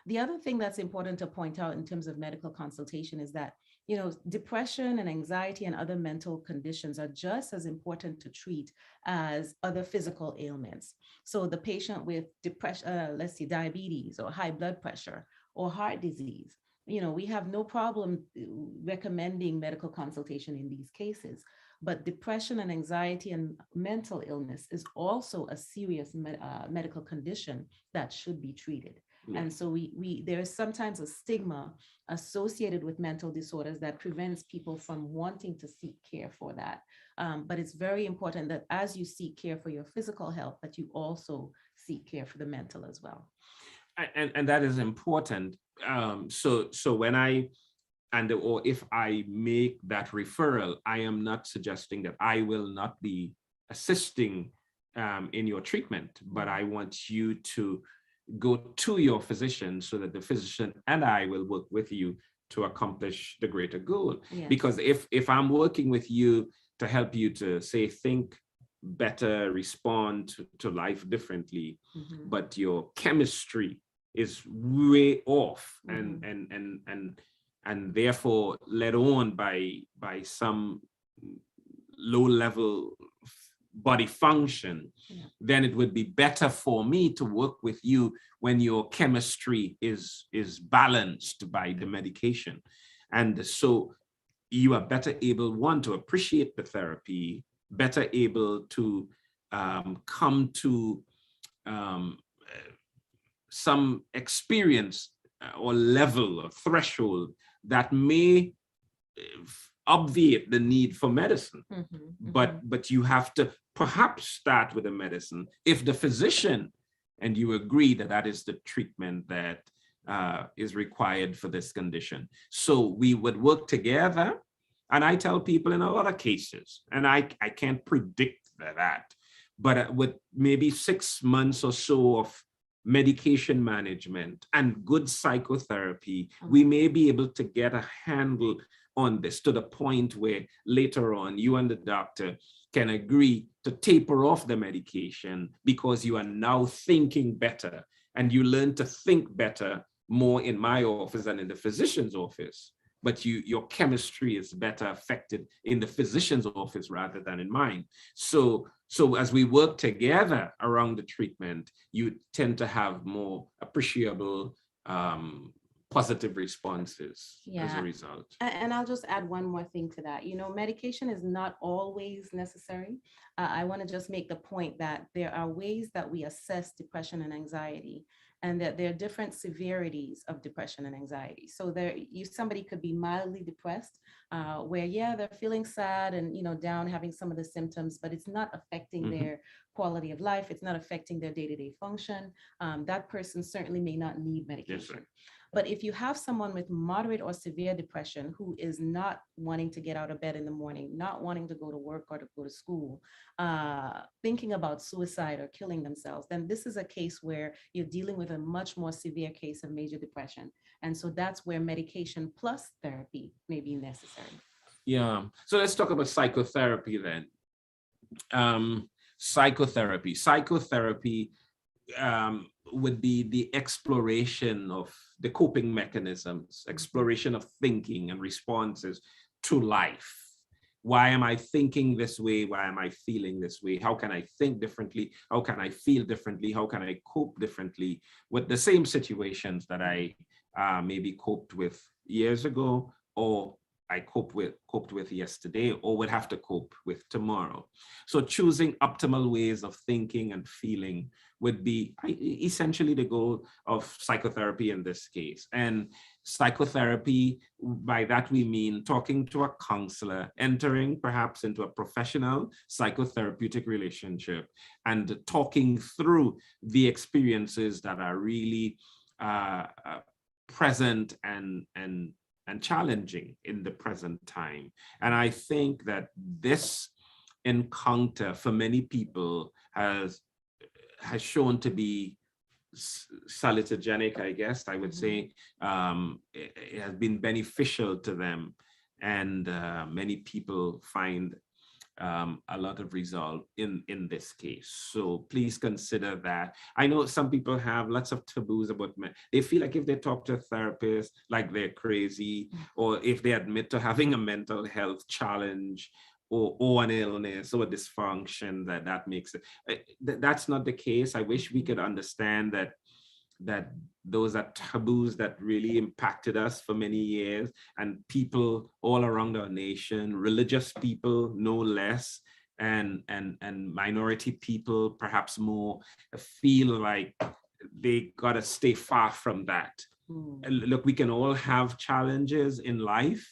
The other thing that's important to point out in terms of medical consultation is that, depression and anxiety and other mental conditions are just as important to treat as other physical ailments. So the patient with depression, let's say diabetes or high blood pressure or heart disease, we have no problem recommending medical consultation in these cases. But depression and anxiety and mental illness is also a serious medical condition that should be treated. And so there is sometimes a stigma associated with mental disorders that prevents people from wanting to seek care for that. But it's very important that as you seek care for your physical health, that you also seek care for the mental as well. And that is important. So when or if I make that referral, I am not suggesting that I will not be assisting in your treatment, but I want you to go to your physician so that the physician and I will work with you to accomplish the greater goal. Yes. Because if I'm working with you to help you to say, think better, respond to life differently, but your chemistry is way off and therefore led on by some low level body function, then it would be better for me to work with you when your chemistry is balanced by the medication. And so you are better able, one, to appreciate the therapy, better able to come to some experience or level or threshold that may obviate the need for medicine. But you have to perhaps start with a medicine if the physician and you agree that that is the treatment that is required for this condition. So we would work together. And I tell people in a lot of cases, and I can't predict that, but with maybe 6 months or so of medication management and good psychotherapy, we may be able to get a handle on this to the point where later on you and the doctor can agree to taper off the medication because you are now thinking better, and you learn to think better more in my office than in the physician's office. But your chemistry is better affected in the physician's office rather than in mine. So as we work together around the treatment, you tend to have more appreciable positive responses as a result. And I'll just add one more thing to that. Medication is not always necessary. I want to just make the point that there are ways that we assess depression and anxiety, and that there are different severities of depression and anxiety. So somebody could be mildly depressed, where they're feeling sad and down, having some of the symptoms, but it's not affecting their quality of life. It's not affecting their day-to-day function. That person certainly may not need medication. Yes, but if you have someone with moderate or severe depression who is not wanting to get out of bed in the morning, not wanting to go to work or to go to school, thinking about suicide or killing themselves, then this is a case where you're dealing with a much more severe case of major depression. And so that's where medication plus therapy may be necessary. Yeah. So let's talk about psychotherapy then. Psychotherapy would be the exploration of the coping mechanisms, exploration of thinking and responses to life. Why am I thinking this way? Why am I feeling this way? How can I think differently? How can I feel differently? How can I cope differently with the same situations that I maybe coped with years ago, or I coped with yesterday, or would have to cope with tomorrow? So choosing optimal ways of thinking and feeling would be essentially the goal of psychotherapy in this case. And psychotherapy, by that we mean talking to a counselor, entering perhaps into a professional psychotherapeutic relationship, and talking through the experiences that are really present and challenging in the present time. And I think that this encounter for many people has shown to be salutogenic, I guess I would say. It has been beneficial to them, and many people find a lot of result in this case. So please consider that. I know some people have lots of taboos about they feel like if they talk to a therapist, like they're crazy, or if they admit to having a mental health challenge or an illness or a dysfunction, that makes it. That's not the case. I wish we could understand that those are taboos that really impacted us for many years, and people all around our nation, religious people no less, and minority people perhaps more, feel like they gotta stay far from that. Look, we can all have challenges in life.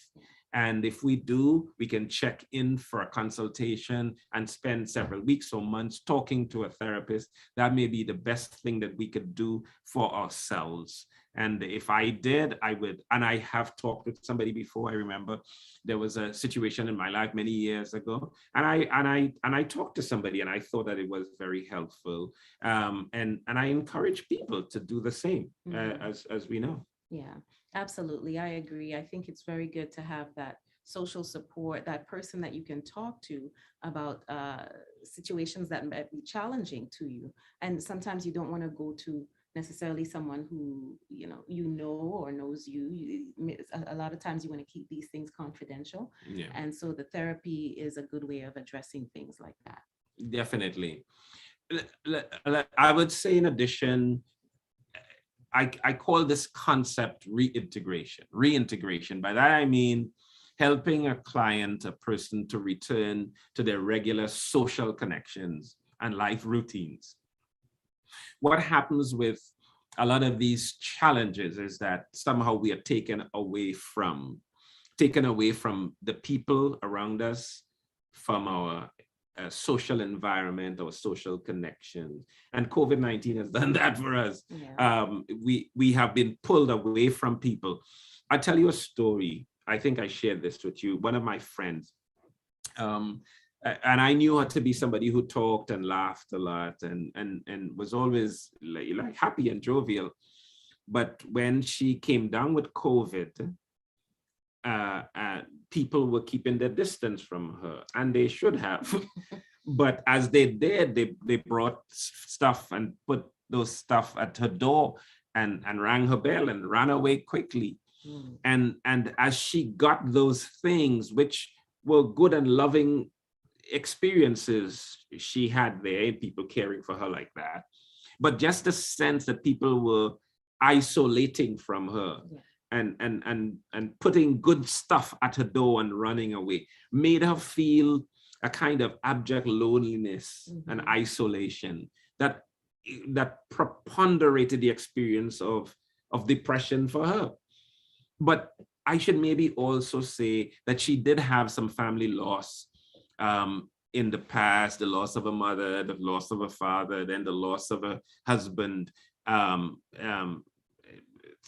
And if we do, we can check in for a consultation and spend several weeks or months talking to a therapist. That may be the best thing that we could do for ourselves. And if I did, I would, and I have talked with somebody before. I remember there was a situation in my life many years ago, and I talked to somebody, and I thought that it was very helpful. And I encourage people to do the same, as we know. Yeah, absolutely. I agree. I think it's very good to have that social support, that person that you can talk to about situations that might be challenging to you. And sometimes you don't want to go to necessarily someone who, or knows you. A lot of times you want to keep these things confidential. Yeah. And so the therapy is a good way of addressing things like that. Definitely. I would say, in addition, I call this concept reintegration. Reintegration. By that I mean helping a client, a person, to return to their regular social connections and life routines. What happens with a lot of these challenges is that somehow we are taken away from the people around us, from our social environment, our social connections. And COVID-19 has done that for us. Yeah. We have been pulled away from people. I'll tell you a story. I think I shared this with you. One of my friends, and I knew her to be somebody who talked and laughed a lot, and was always like happy and jovial. But when she came down with COVID, people were keeping their distance from her, and they should have. But as they did, they brought stuff and put those stuff at her door, and rang her bell and ran away quickly. And as she got those things, which were good and loving experiences she had there, people caring for her like that, but just the sense that people were isolating from her, Yeah. and putting good stuff at her door and running away, made her feel a kind of abject loneliness and isolation that preponderated the experience of depression for her. But I should maybe also say that she did have some family loss in the past, the loss of a mother, the loss of a father, then the loss of a husband,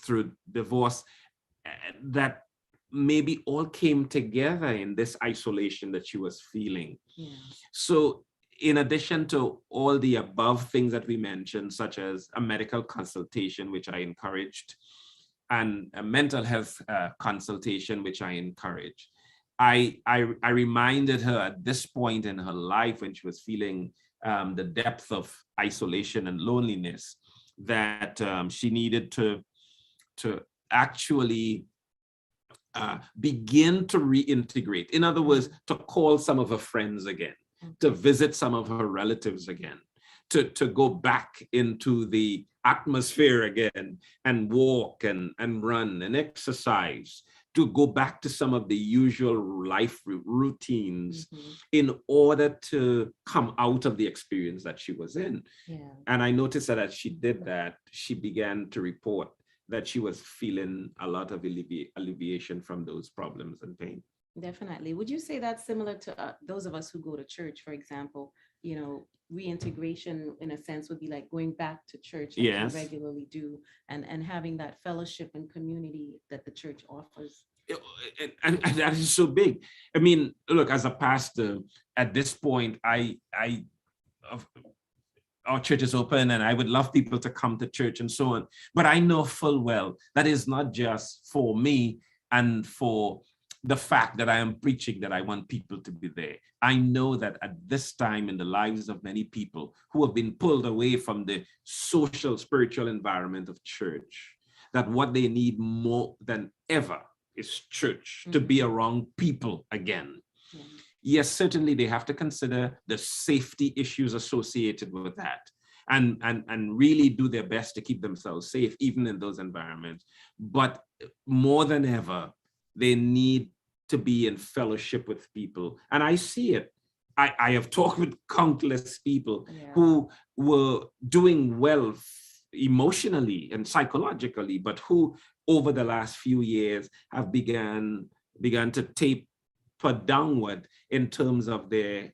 through divorce, that maybe all came together in this isolation that she was feeling. Yeah. So in addition to all the above things that we mentioned, such as a medical consultation, which I encouraged, and a mental health consultation, which I encouraged, I reminded her at this point in her life, when she was feeling the depth of isolation and loneliness, that she needed to actually begin to reintegrate. In other words, to call some of her friends again, to visit some of her relatives again, to go back into the atmosphere again, and walk and run and exercise, to go back to some of the usual life routines in order to come out of the experience that she was in. Yeah. And I noticed that as she did that, she began to report that she was feeling a lot of alleviation from those problems and pain. Definitely. Would you say that's similar to those of us who go to church, for example? Reintegration in a sense would be like going back to church like Yes. you regularly do, and having that fellowship and community that the church offers. And that is so big. I mean, look, as a pastor, at this point, our church is open and I would love people to come to church and so on. But I know full well that is not just for me and for the fact that I am preaching that I want people to be there. I know that at this time in the lives of many people who have been pulled away from the social, spiritual environment of church, that what they need more than ever is church, to be around people again. Yeah. Yes, certainly they have to consider the safety issues associated with that, and really do their best to keep themselves safe, even in those environments. But more than ever, they need to be in fellowship with people. And I see it. I have talked with countless people who were doing well emotionally and psychologically, but who over the last few years have began to taper downward in terms of their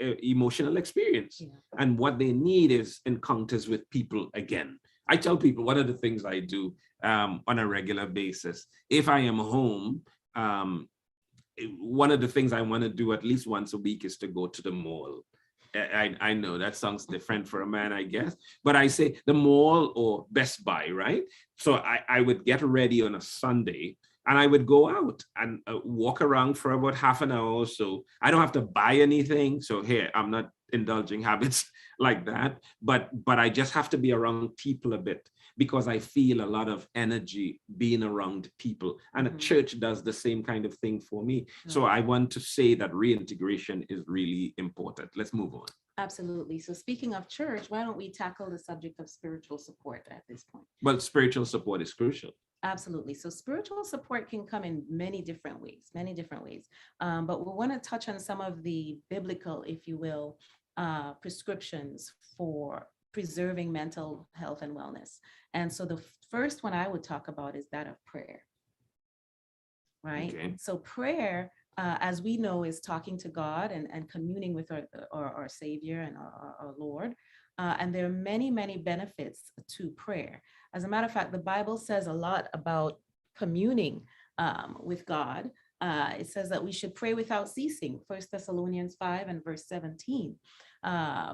emotional experience. Yeah. And what they need is encounters with people again. I tell people, one of the things I do on a regular basis, if I am home, one of the things I want to do at least once a week is to go to the mall. I know that sounds different for a man, I guess, but I say the mall or Best Buy, right? So I would get ready on a Sunday and I would go out and walk around for about half an hour or so. I don't have to buy anything. So here, I'm not indulging habits like that, but I just have to be around people a bit. because I feel a lot of energy being around people. And a church does the same kind of thing for me. So I want to say that reintegration is really important. Let's move on. Absolutely. So speaking of church, why don't we tackle the subject of spiritual support at this point? Well, spiritual support is crucial. Absolutely. So spiritual support can come in many different ways, but we want to touch on some of the biblical, if you will, prescriptions for preserving mental health and wellness. And so the first one I would talk about is that of prayer, right? Okay. So prayer, as we know, is talking to God and communing with our Savior and our Lord. And there are many, many benefits to prayer. As a matter of fact, the Bible says a lot about communing with God. It says that we should pray without ceasing. 1 Thessalonians 5 and verse 17.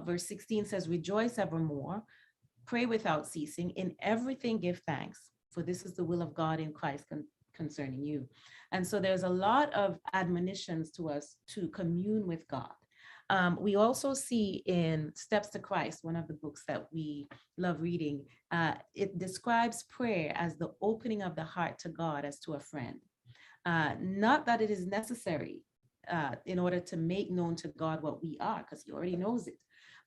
Verse 16 says, rejoice evermore, pray without ceasing, in everything give thanks, for this is the will of God in Christ concerning you. And so there's a lot of admonitions to us to commune with God. We also see in Steps to Christ, one of the books that we love reading, it describes prayer as the opening of the heart to God as to a friend. Not that it is necessary in order to make known to God what we are, because he already knows it,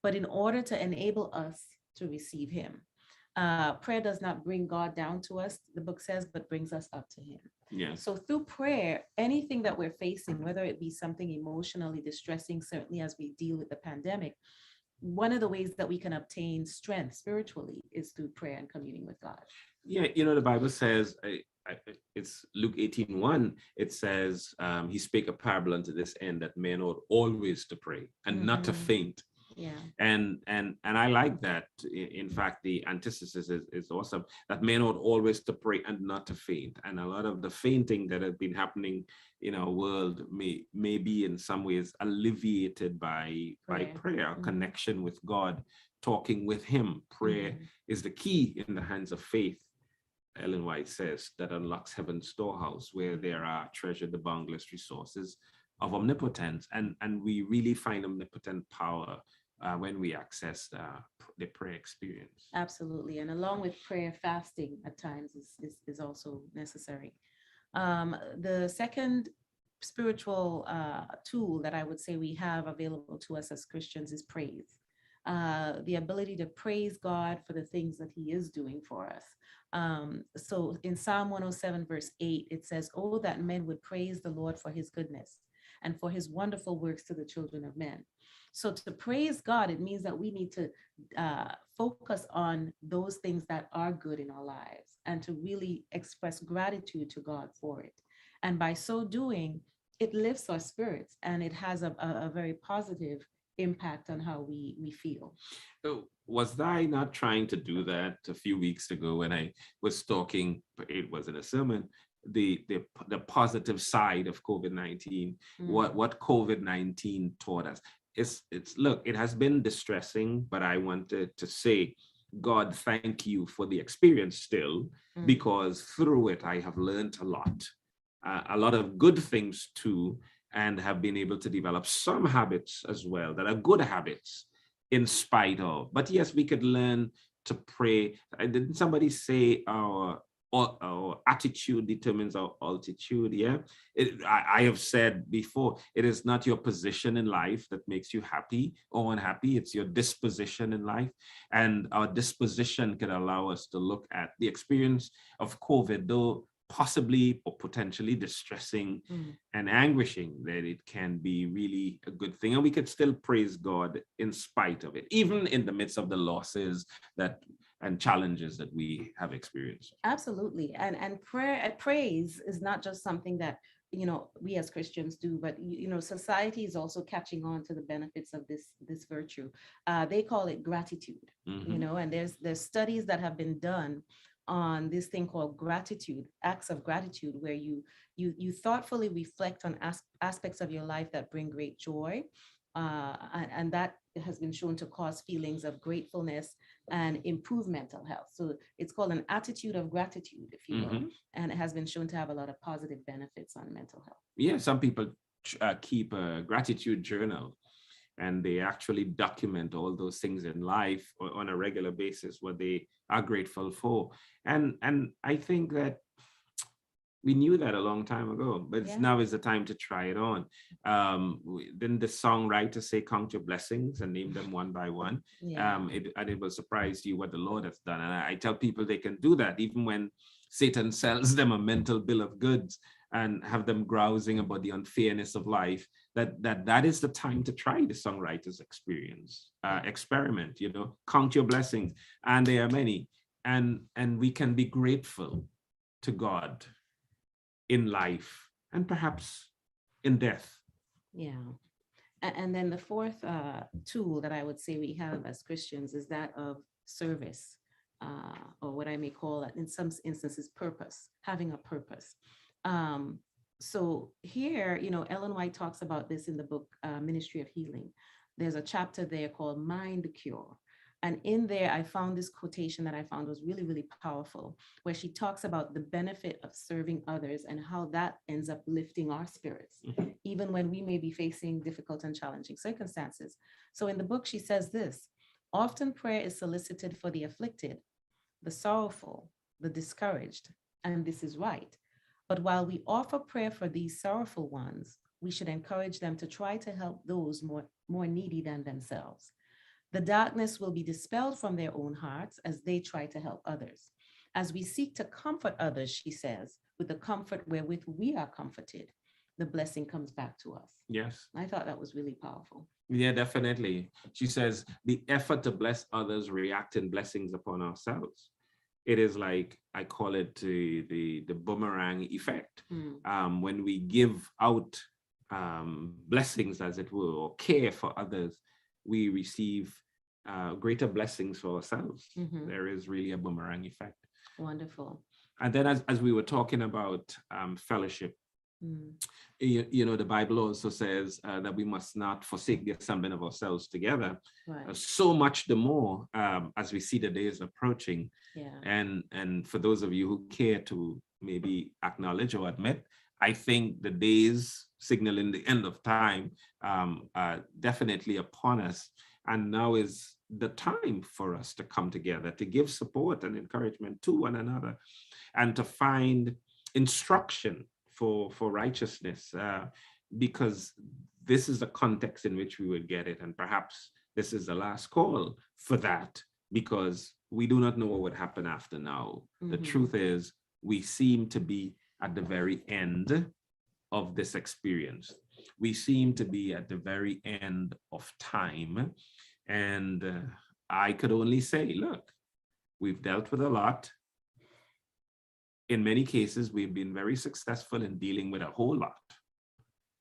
but in order to enable us to receive him. Prayer does not bring God down to us, the book says, but brings us up to him. Yeah. So through prayer, anything that we're facing, whether it be something emotionally distressing, certainly as we deal with the pandemic, one of the ways that we can obtain strength spiritually is through prayer and communing with God. Yeah, the Bible says, it's Luke 18:1, it says, he spake a parable unto this end, that men ought always to pray and not to faint. Yeah. And I like that. In fact, the antithesis is awesome, that men ought always to pray and not to faint. And a lot of the fainting that has been happening in our world may be in some ways alleviated by prayer, connection with God, talking with him. Prayer is the key in the hands of faith. Ellen White says that unlocks heaven's storehouse, where there are treasured the boundless resources of omnipotence. And we really find omnipotent power when we access the prayer experience. Absolutely. And along with prayer, fasting at times is also necessary. The second spiritual tool that I would say we have available to us as Christians is praise. The ability to praise God for the things that he is doing for us. So in Psalm 107, verse 8, it says, oh, that men would praise the Lord for his goodness and for his wonderful works to the children of men. So to praise God, it means that we need to focus on those things that are good in our lives and to really express gratitude to God for it. And by so doing, it lifts our spirits and it has a very positive impact on how we feel. So was I not trying to do that a few weeks ago when I was talking, it was in a sermon, the positive side of COVID-19, what COVID-19 taught us? It's look, it has been distressing, but I wanted to say, God, thank you for the experience still, because through it, I have learned a lot of good things too, and have been able to develop some habits as well that are good habits in spite of. But yes, we could learn to pray. Didn't somebody say our attitude determines our altitude? Yeah, I have said before, it is not your position in life that makes you happy or unhappy. It's your disposition in life, and our disposition can allow us to look at the experience of COVID, though possibly or potentially distressing and anguishing, that it can be really a good thing, and we could still praise God in spite of it, even in the midst of the losses and challenges that we have experienced. Absolutely. And praise is not just something that we as Christians do, but society is also catching on to the benefits of this virtue. They call it gratitude. And there's studies that have been done on this thing called gratitude, acts of gratitude, where you thoughtfully reflect on aspects of your life that bring great joy, and that has been shown to cause feelings of gratefulness and improve mental health. So it's called an attitude of gratitude, if you will, and it has been shown to have a lot of positive benefits on mental health. Yeah, some people keep a gratitude journal. and they actually document all those things in life on a regular basis, what they are grateful for. And I think that we knew that a long time ago, but now is the time to try it on. Didn't the songwriter say, count your blessings and name them one by one? And it will surprise you what the Lord has done. And I tell people they can do that even when Satan sells them a mental bill of goods and have them grousing about the unfairness of life, that is the time to try the songwriter's experiment, count your blessings. And there are many. And we can be grateful to God in life and perhaps in death. Yeah. And then the fourth tool that I would say we have as Christians is that of service, or what I may call in some instances, purpose, having a purpose. So here, Ellen White talks about this in the book, Ministry of Healing. There's a chapter there called Mind Cure. And in there, I found this quotation that I found was really, really powerful, where she talks about the benefit of serving others and how that ends up lifting our spirits, even when we may be facing difficult and challenging circumstances. So in the book, she says this: often prayer is solicited for the afflicted, the sorrowful, the discouraged, and this is right. But while we offer prayer for these sorrowful ones, we should encourage them to try to help those more needy than themselves. The darkness will be dispelled from their own hearts as they try to help others. As we seek to comfort others, she says, with the comfort wherewith we are comforted, the blessing comes back to us. Yes. I thought that was really powerful. Yeah, definitely. She says the effort to bless others react in blessings upon ourselves. It is like, I call it the boomerang effect. When we give out blessings, as it were, or care for others, we receive greater blessings for ourselves. There is really a boomerang effect. Wonderful. And then as we were talking about fellowship, the Bible also says that we must not forsake the assembling of ourselves together. Right. So much the more as we see the days approaching. Yeah. And for those of you who care to maybe acknowledge or admit, I think the days signaling the end of time are definitely upon us. And now is the time for us to come together, to give support and encouragement to one another, and to find instruction for righteousness, because this is the context in which we would get it. And perhaps this is the last call for that, because we do not know what would happen after now. The truth is, we seem to be at the very end of this experience. We seem to be at the very end of time. And I could only say, look, we've dealt with a lot. In many cases, we've been very successful in dealing with a whole lot.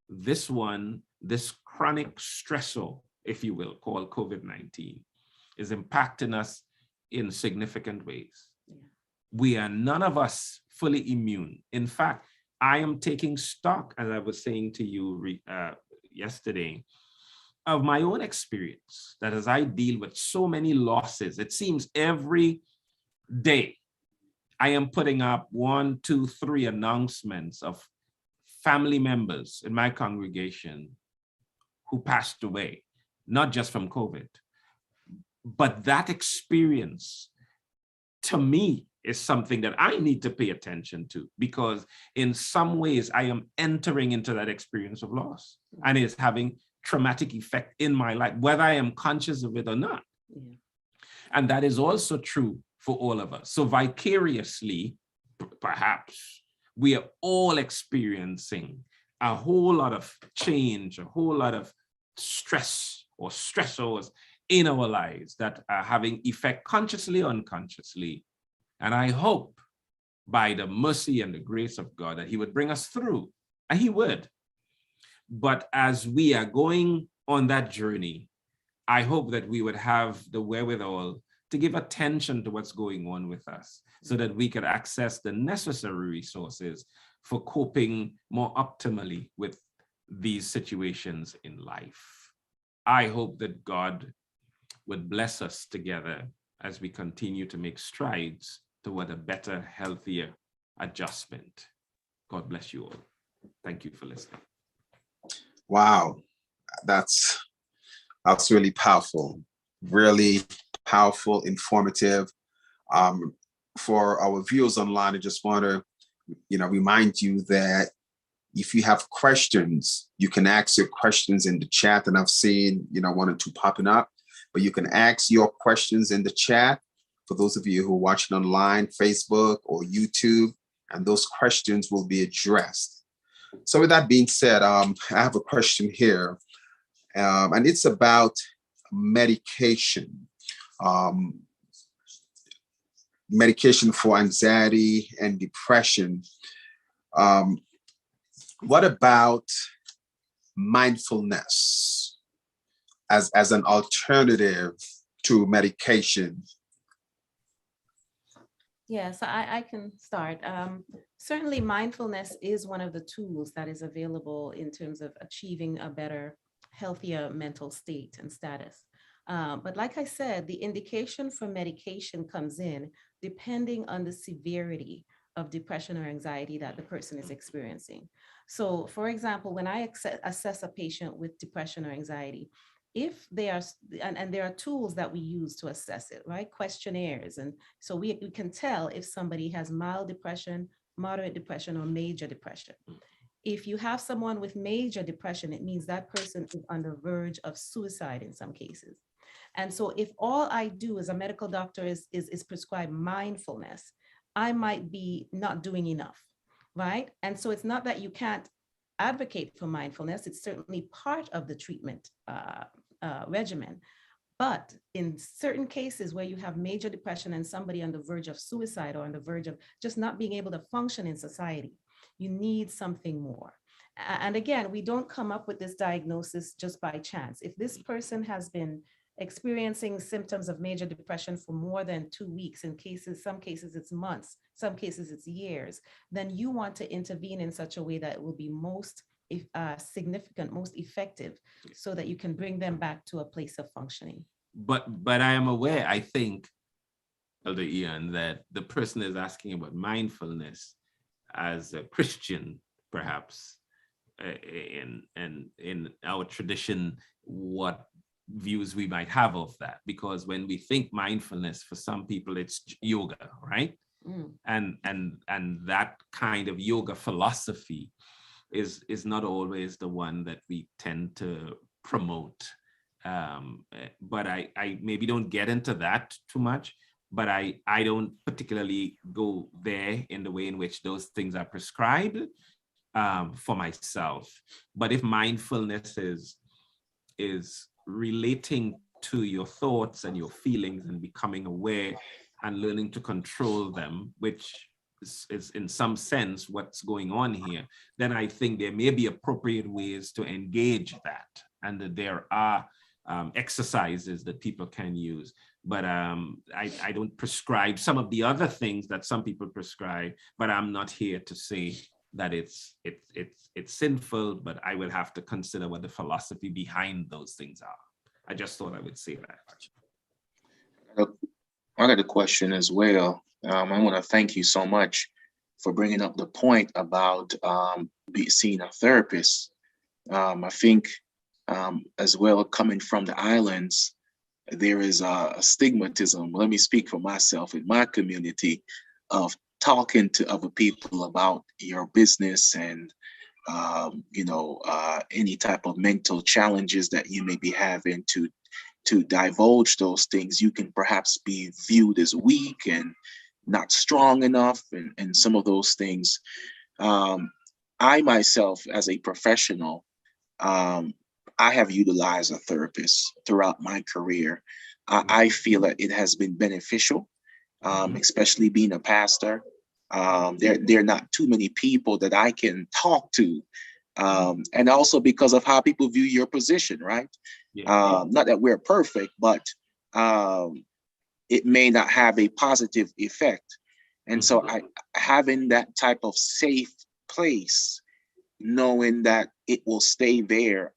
This one, this chronic stressor, if you will, called COVID-19, is impacting us in significant ways. Yeah. We are none of us fully immune. In fact, I am taking stock, as I was saying to you yesterday, of my own experience, that as I deal with so many losses, it seems every day I am putting up 1, 2, 3 announcements of family members in my congregation who passed away, not just from COVID, but that experience to me is something that I need to pay attention to, because in some ways I am entering into that experience of loss and it's having traumatic effect in my life, whether I am conscious of it or not. Yeah. And that is also true for all of us. So vicariously, perhaps, we are all experiencing a whole lot of change, a whole lot of stress or stressors in our lives that are having effect consciously or unconsciously. And I hope by the mercy and the grace of God that he would bring us through, and he would. But as we are going on that journey, I hope that we would have the wherewithal to give attention to what's going on with us so that we could access the necessary resources for coping more optimally with these situations in life. I hope that God would bless us together as we continue to make strides toward a better, healthier adjustment. God bless you all. Thank you for listening. Wow, that's That's really powerful, informative. For our viewers online, I just want to, remind you that if you have questions, you can ask your questions in the chat, and I've seen, one or two popping up, but you can ask your questions in the chat for those of you who are watching online, Facebook or YouTube, and those questions will be addressed. So with that being said, I have a question here, and it's about medication. Medication for anxiety and depression. What about mindfulness as an alternative to medication? Yeah, so I can start. Certainly, mindfulness is one of the tools that is available in terms of achieving a better, healthier mental state and status. But like I said, the indication for medication comes in depending on the severity of depression or anxiety that the person is experiencing. So, for example, when I assess a patient with depression or anxiety, if they are, and there are tools that we use to assess it, right? Questionnaires. And so we can tell if somebody has mild depression, moderate depression, or major depression. If you have someone with major depression, it means that person is on the verge of suicide in some cases. And so if all I do as a medical doctor is prescribe mindfulness, I might be not doing enough, right? And so it's not that you can't advocate for mindfulness. It's certainly part of the treatment regimen. But in certain cases where you have major depression and somebody on the verge of suicide or on the verge of just not being able to function in society, you need something more. And again, we don't come up with this diagnosis just by chance. If this person has been experiencing symptoms of major depression for more than 2 weeks, some cases it's months, some cases it's years, then you want to intervene in such a way that it will be most significant, most effective, so that you can bring them back to a place of functioning. But I am aware, I think, Elder Ian, that the person is asking about mindfulness as a Christian, perhaps, in our tradition, what views we might have of that. Because when we think mindfulness, for some people, it's yoga, right? Mm. And that kind of yoga philosophy is not always the one that we tend to promote. But I maybe don't get into that too much, but I don't particularly go there in the way in which those things are prescribed for myself. But if mindfulness is relating to your thoughts and your feelings and becoming aware and learning to control them, which is in some sense what's going on here, then I think there may be appropriate ways to engage that, and that there are exercises that people can use. But I don't prescribe some of the other things that some people prescribe, but I'm not here to say that it's sinful, but I will have to consider what the philosophy behind those things are. I just thought I would say that. I got a question as well. I want to thank you so much for bringing up the point about seeing a therapist. I think as well, coming from the islands, there is a stigmatism. Let me speak for myself in my community of talking to other people about your business and any type of mental challenges that you may be having. To divulge those things, you can perhaps be viewed as weak and not strong enough, and some of those things. I myself, as a professional, I have utilized a therapist throughout my career. I feel that it has been beneficial, especially being a pastor. There are not too many people that I can talk to. And also because of how people view your position, right? Yeah. Not that we're perfect, but it may not have a positive effect. And so having that type of safe place, knowing that it will stay there,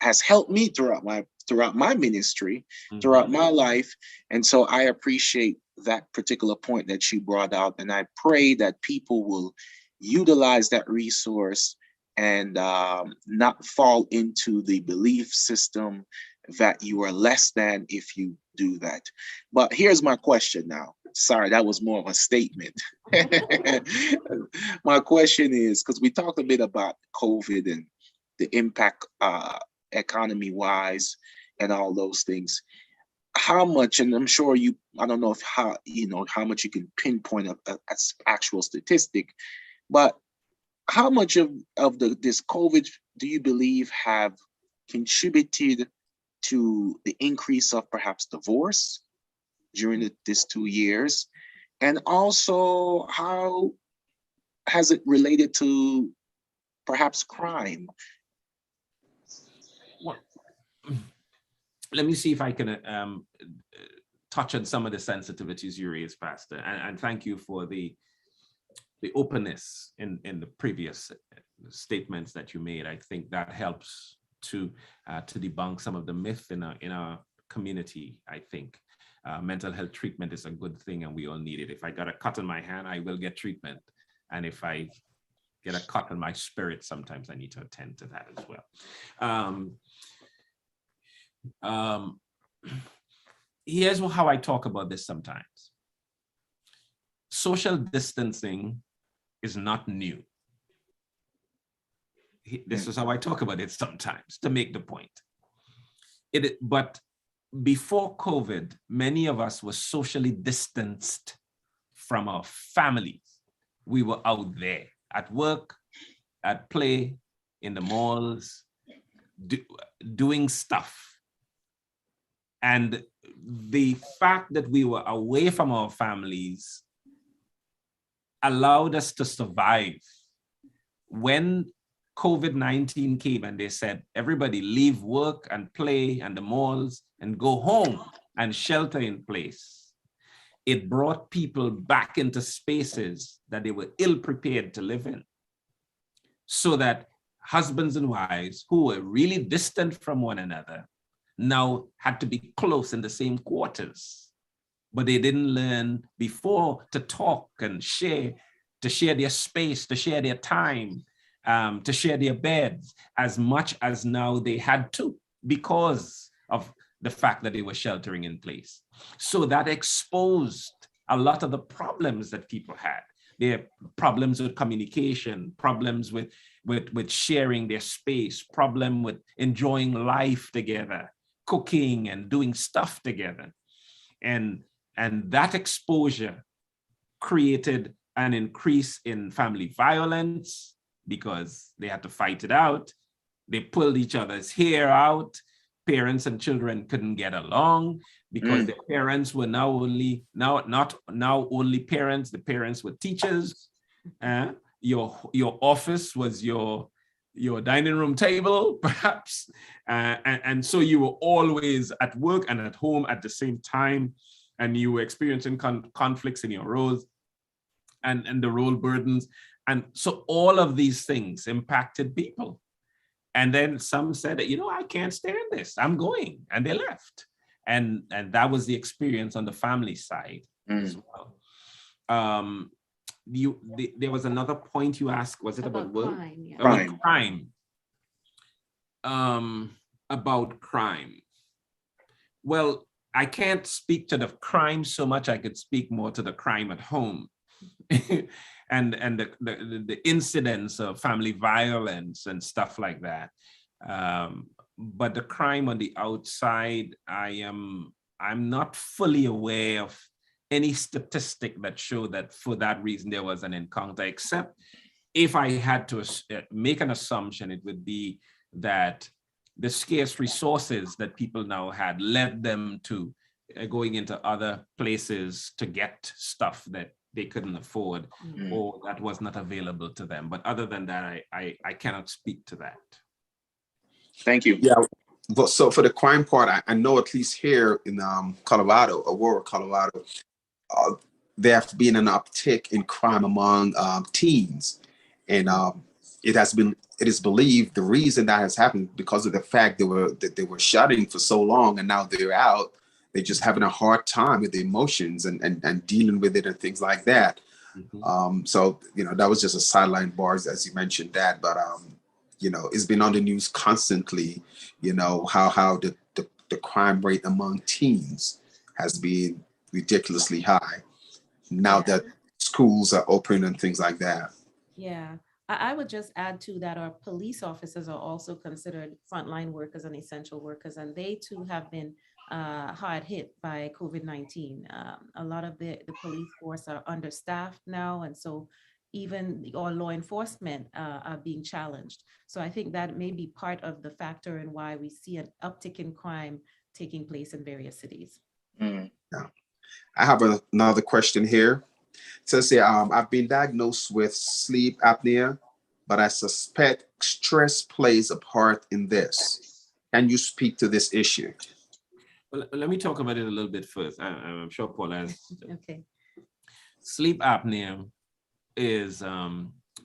has helped me throughout my ministry, throughout my life. And so I appreciate that particular point that you brought out. And I pray that people will utilize that resource and not fall into the belief system that you are less than if you do that. But here's my question now. Sorry, that was more of a statement. My question is, because we talked a bit about COVID and the impact economy wise and all those things. How much, and I'm sure you, I don't know if how, how much you can pinpoint a actual statistic, but how much of this COVID do you believe have contributed to the increase of perhaps divorce during this 2 years? And also, how has it related to perhaps crime? Well, let me see if I can touch on some of the sensitivities you raised, Pastor. And thank you for the openness in the previous statements that you made. I think that helps to debunk some of the myth in our community. I think mental health treatment is a good thing and we all need it. If I got a cut on my hand, I will get treatment. And if I get a cut on my spirit, sometimes I need to attend to that as well. Here's how I talk about this sometimes. Social distancing is not new. This is how I talk about it sometimes, to make the point. But before COVID, many of us were socially distanced from our families. We were out there at work, at play, in the malls, doing stuff. And the fact that we were away from our families allowed us to survive. When COVID-19 came and they said, everybody leave work and play and the malls and go home and shelter in place, it brought people back into spaces that they were ill prepared to live in. So that husbands and wives who were really distant from one another now had to be close in the same quarters, but they didn't learn before to talk and share, to share their space, to share their time, to share their beds as much as now they had to because of the fact that they were sheltering in place. So that exposed a lot of the problems that people had. Their problems with communication, problems with sharing their space, problem with enjoying life together, cooking and doing stuff together. And that exposure created an increase in family violence because they had to fight it out. They pulled each other's hair out. Parents and children couldn't get along because the parents were not only parents, the parents were teachers. Your office was your dining room table, perhaps. And so you were always at work and at home at the same time, and you were experiencing conflicts in your roles and the role burdens. And so all of these things impacted people. And then some said, I can't stand this, I'm going, and they left. And that was the experience on the family side as well. There was another point you asked, was it about work? Crime, yeah. Crime. About crime. Well, I can't speak to the crime so much. I could speak more to the crime at home and the incidents of family violence and stuff like that. But the crime on the outside, I'm not fully aware of any statistic that showed that for that reason there was an encounter, except if I had to make an assumption, it would be that the scarce resources that people now had led them to going into other places to get stuff that they couldn't afford or that was not available to them. But other than that, I cannot speak to that. Thank you. Yeah. But so for the crime part, I know at least here in Colorado, Aurora, Colorado, there have been an uptick in crime among teens, and it is believed the reason that has happened because of the fact that they were shutting for so long, and now they're out. They're just having a hard time with the emotions and dealing with it and things like that. So that was just a sideline bars as you mentioned that, but it's been on the news constantly. How the the crime rate among teens has been ridiculously high now Yeah. that schools are open and things like that. Yeah, I would just add to that our police officers are also considered frontline workers and essential workers, and they too have been hard hit by COVID-19. A lot of the police force are understaffed now, and so even our law enforcement are being challenged. So I think that may be part of the factor in why we see an uptick in crime taking place in various cities. Mm. Yeah. I have another question here. It says here, I've been diagnosed with sleep apnea, but I suspect stress plays a part in this. Can you speak to this issue? Well, let me talk about it a little bit first. I'm sure Paul has. Okay. Sleep apnea is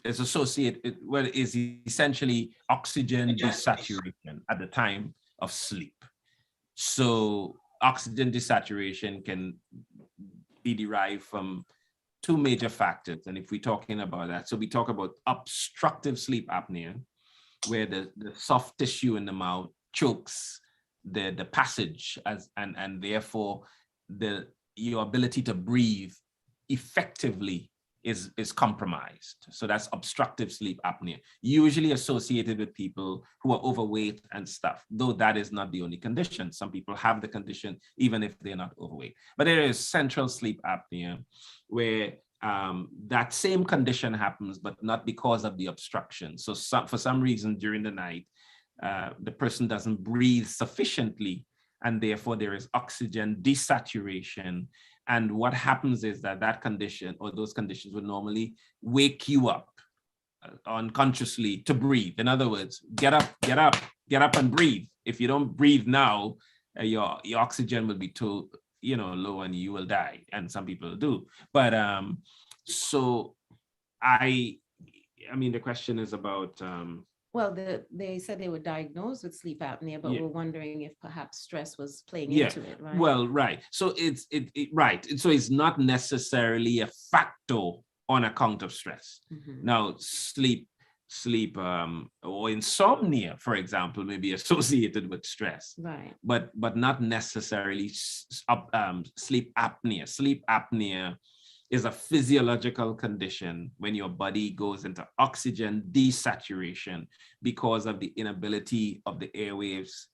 associated, well, is essentially oxygen desaturation at the time of sleep. So oxygen desaturation can be derived from two major factors. And if we're talking about that, so we talk about obstructive sleep apnea, where the soft tissue in the mouth chokes the passage and therefore your ability to breathe effectively is compromised. So that's obstructive sleep apnea, usually associated with people who are overweight and stuff, though that is not the only condition. Some people have the condition even if they're not overweight. But there is central sleep apnea, where that same condition happens, but not because of the obstruction. So for some reason during the night, the person doesn't breathe sufficiently, and therefore there is oxygen desaturation. And what happens is that condition or those conditions would normally wake you up unconsciously to breathe. In other words, get up and breathe. If you don't breathe now, your oxygen will be too low and you will die. And some people do. But so I mean, the question is about Well, they said they were diagnosed with sleep apnea, but Yeah. we're wondering if perhaps stress was playing Yeah. into it, right? Well, right. So it's right. So it's not necessarily a factor on account of stress. Mhm. Now, sleep or insomnia, for example, may be associated with stress, Right. but not necessarily sleep apnea. Sleep apnea is a physiological condition when your body goes into oxygen desaturation because of the inability of the airways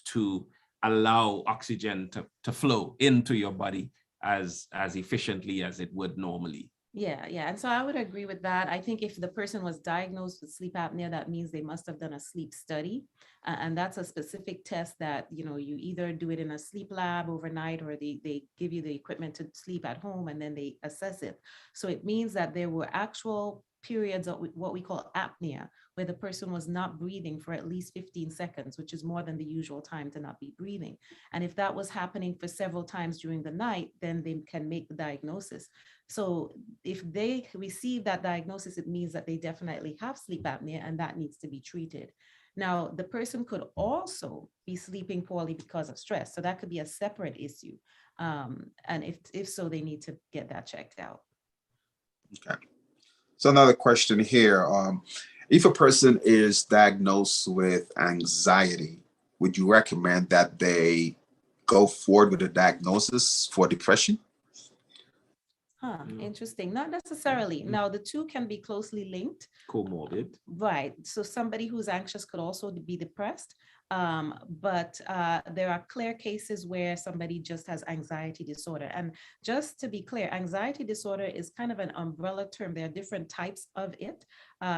to allow oxygen to flow into your body as efficiently as it would normally. Yeah, yeah. And so I would agree with that. I think if the person was diagnosed with sleep apnea, that means they must have done a sleep study. And that's a specific test that, you either do it in a sleep lab overnight, or they give you the equipment to sleep at home and then they assess it. So it means that there were actual periods of what we call apnea, where the person was not breathing for at least 15 seconds, which is more than the usual time to not be breathing. And if that was happening for several times during the night, then they can make the diagnosis. So if they receive that diagnosis, it means that they definitely have sleep apnea and that needs to be treated. Now, the person could also be sleeping poorly because of stress. So that could be a separate issue. And if so, they need to get that checked out. Okay. So another question here. If a person is diagnosed with anxiety, would you recommend that they go forward with a diagnosis for depression? Interesting. Not necessarily. Now, the two can be closely linked. Comorbid. Right. So somebody who's anxious could also be depressed. But there are clear cases where somebody just has anxiety disorder. And just to be clear, anxiety disorder is kind of an umbrella term. There are different types of it.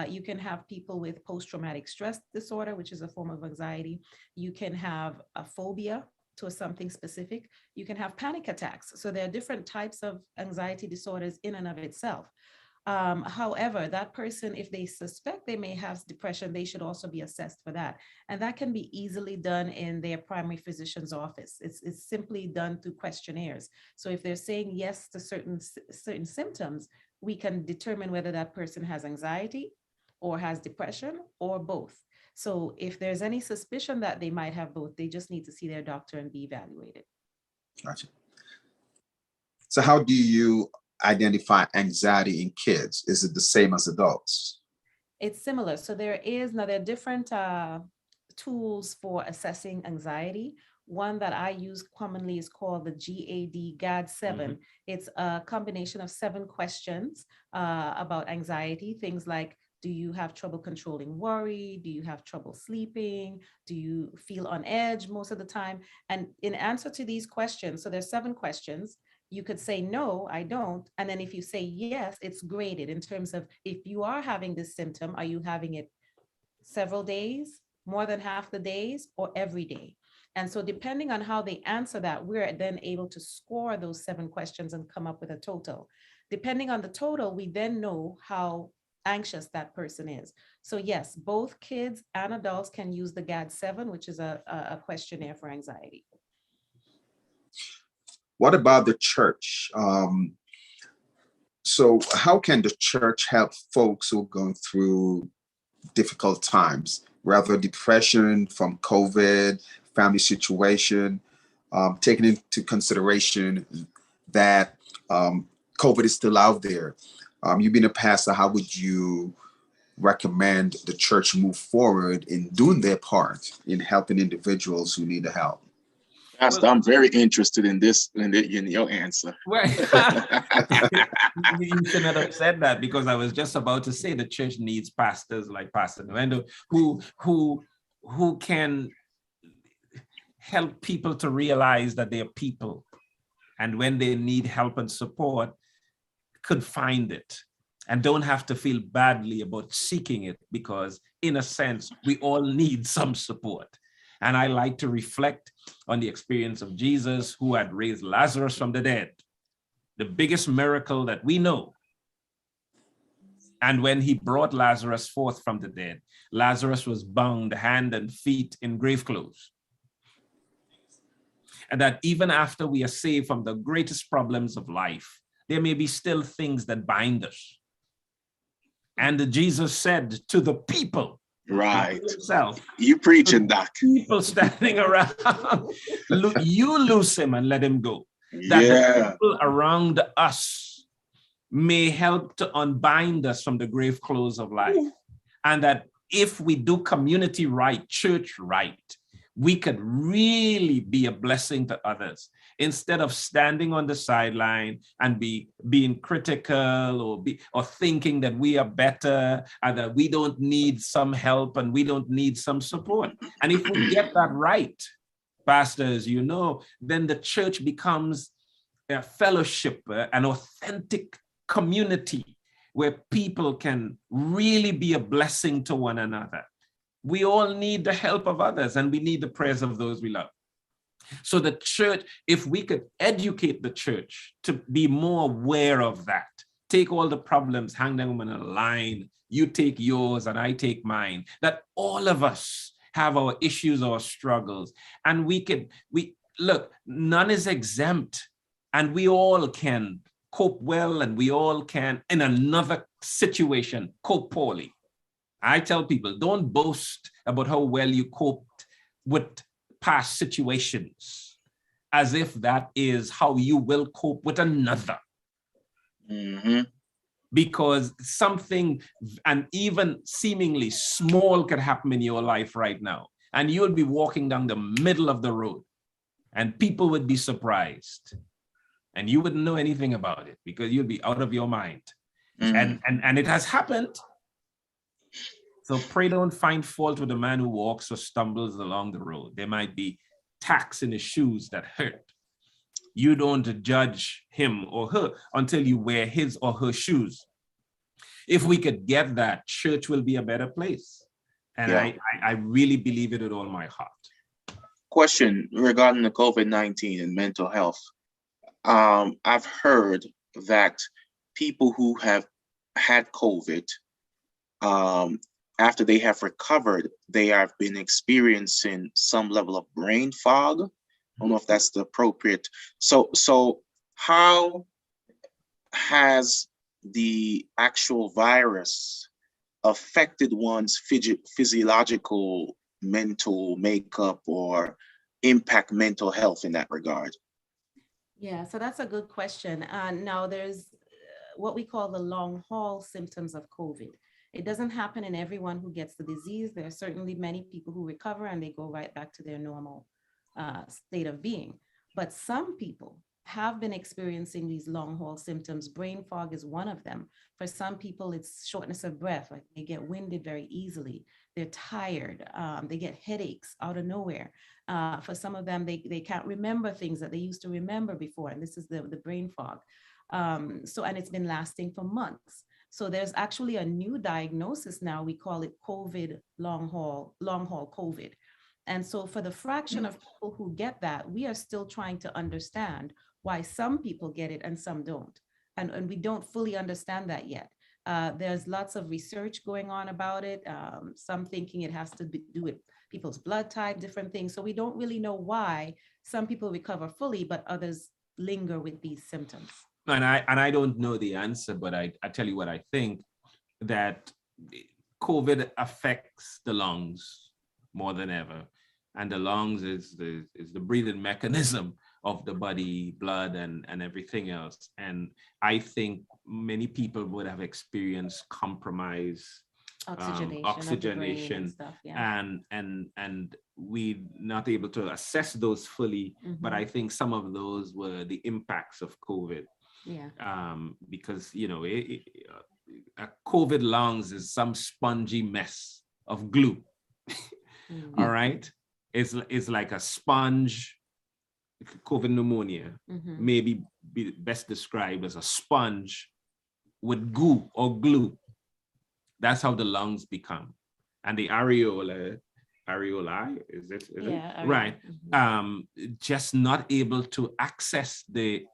You can have people with post-traumatic stress disorder, which is a form of anxiety. You can have a phobia to something specific. You can have panic attacks. So there are different types of anxiety disorders in and of itself. However, that person, if they suspect they may have depression, they should also be assessed for that. And that can be easily done in their primary physician's office. It's simply done through questionnaires. So if they're saying yes to certain symptoms, we can determine whether that person has anxiety or has depression or both. So if there's any suspicion that they might have both, they just need to see their doctor and be evaluated. Gotcha. So how do you identify anxiety in kids? Is it the same as adults? It's similar. So there are different tools for assessing anxiety. One that I use commonly is called the GAD-7. It's a combination of 7 questions about anxiety, things like, do you have trouble controlling worry? Do you have trouble sleeping? Do you feel on edge most of the time? And in answer to these questions, so there's 7 questions, you could say, no, I don't. And then if you say yes, it's graded in terms of, if you are having this symptom, are you having it several days, more than half the days, or every day? And so depending on how they answer that, we're then able to score those 7 questions and come up with a total. Depending on the total, we then know how anxious that person is. So yes, both kids and adults can use the GAD-7, which is a questionnaire for anxiety. What about the church? So how can the church help folks who are going through difficult times, rather depression from COVID, family situation, taking into consideration that COVID is still out there? You've been a pastor. How would you recommend the church move forward in doing their part in helping individuals who need the help? Pastor, I'm very interested in this, in your answer. Well, you should not have said that, because I was just about to say the church needs pastors like Pastor Nuendo who can help people to realize that they're people, and when they need help and support, could find it and don't have to feel badly about seeking it, because in a sense, we all need some support. And I like to reflect on the experience of Jesus, who had raised Lazarus from the dead, the biggest miracle that we know. And when he brought Lazarus forth from the dead, Lazarus was bound hand and feet in grave clothes. And that even after we are saved from the greatest problems of life, there may be still things that bind us. And Jesus said to the people, Right. Himself, You preaching, Doc. people standing around, you loose him and let him go. That the people around us may help to unbind us from the grave clothes of life. And that if we do community right, church right, we could really be a blessing to others, instead of standing on the sideline and being critical or thinking that we are better and that we don't need some help and we don't need some support. And if we get that right, pastors, then the church becomes a fellowship, an authentic community where people can really be a blessing to one another. We all need the help of others, and we need the prayers of those we love. So the church, if we could educate the church to be more aware of that, take all the problems, hang them on a line, you take yours and I take mine, that all of us have our issues, our struggles, and look, none is exempt, and we all can cope well, and we all can, in another situation, cope poorly. I tell people, don't boast about how well you coped with past situations, as if that is how you will cope with another. Because something, and even seemingly small, could happen in your life right now, and you'll be walking down the middle of the road, and people would be surprised, and you wouldn't know anything about it because you'll be out of your mind. And it has happened. So pray don't find fault with the man who walks or stumbles along the road. There might be tacks in his shoes that hurt. You don't judge him or her until you wear his or her shoes. If we could get that, church will be a better place. And I really believe it with all my heart. Question regarding the COVID-19 and mental health. I've heard that people who have had COVID, after they have recovered, they have been experiencing some level of brain fog. I don't know if that's the appropriate. So how has the actual virus affected one's physiological mental makeup or impact mental health in that regard? Yeah, so that's a good question. Now there's what we call the long haul symptoms of COVID. It doesn't happen in everyone who gets the disease. There are certainly many people who recover and they go right back to their normal state of being. But some people have been experiencing these long haul symptoms. Brain fog is one of them. For some people, it's shortness of breath, like they get winded very easily. They're tired. They get headaches out of nowhere. For some of them, they can't remember things that they used to remember before. And this is the brain fog. And it's been lasting for months. So there's actually a new diagnosis now. We call it COVID long haul COVID. And so for the fraction of people who get that, we are still trying to understand why some people get it and some don't. And we don't fully understand that yet. There's lots of research going on about it. Some thinking it has to do with people's blood type, different things. So we don't really know why some people recover fully, but others linger with these symptoms. And I don't know the answer, but I tell you what I think, that COVID affects the lungs more than ever. And the lungs is the breathing mechanism of the body, blood and everything else. And I think many people would have experienced compromise, oxygenation and stuff, yeah. and we not able to assess those fully. But I think some of those were the impacts of COVID. Yeah. Because a COVID lungs is some spongy mess of glue. All right. It's like a sponge. COVID pneumonia maybe be best described as a sponge with goo or glue. That's how the lungs become. And the areolae, is it? Right. Just not able to access the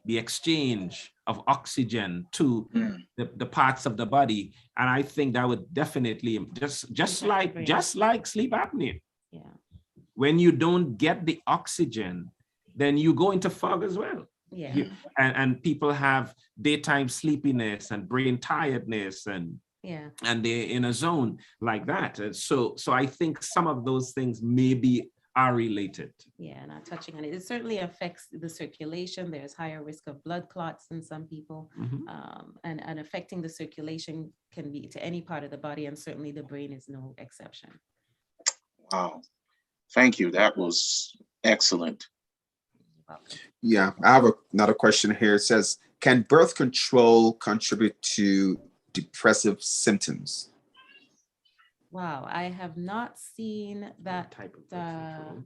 exchange of oxygen to the parts of the body. And I think that would definitely just like sleep apnea. Yeah. When you don't get the oxygen, then you go into fog as well. Yeah. And people have daytime sleepiness and brain tiredness and they're in a zone like that. And so I think some of those things maybe are related. Yeah, not touching on it. It certainly affects the circulation. There's higher risk of blood clots in some people. And affecting the circulation can be to any part of the body, and certainly the brain is no exception. Wow. Thank you. That was excellent. Yeah, I have another question here. It says, can birth control contribute to depressive symptoms? Wow, I have not seen that type of birth control.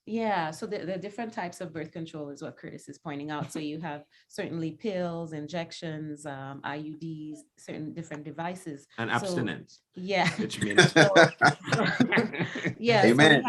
Yeah, so the different types of birth control is what Curtis is pointing out. So you have certainly pills, injections, IUDs, certain different devices. And abstinence. Yeah. Which means. Yeah. Amen.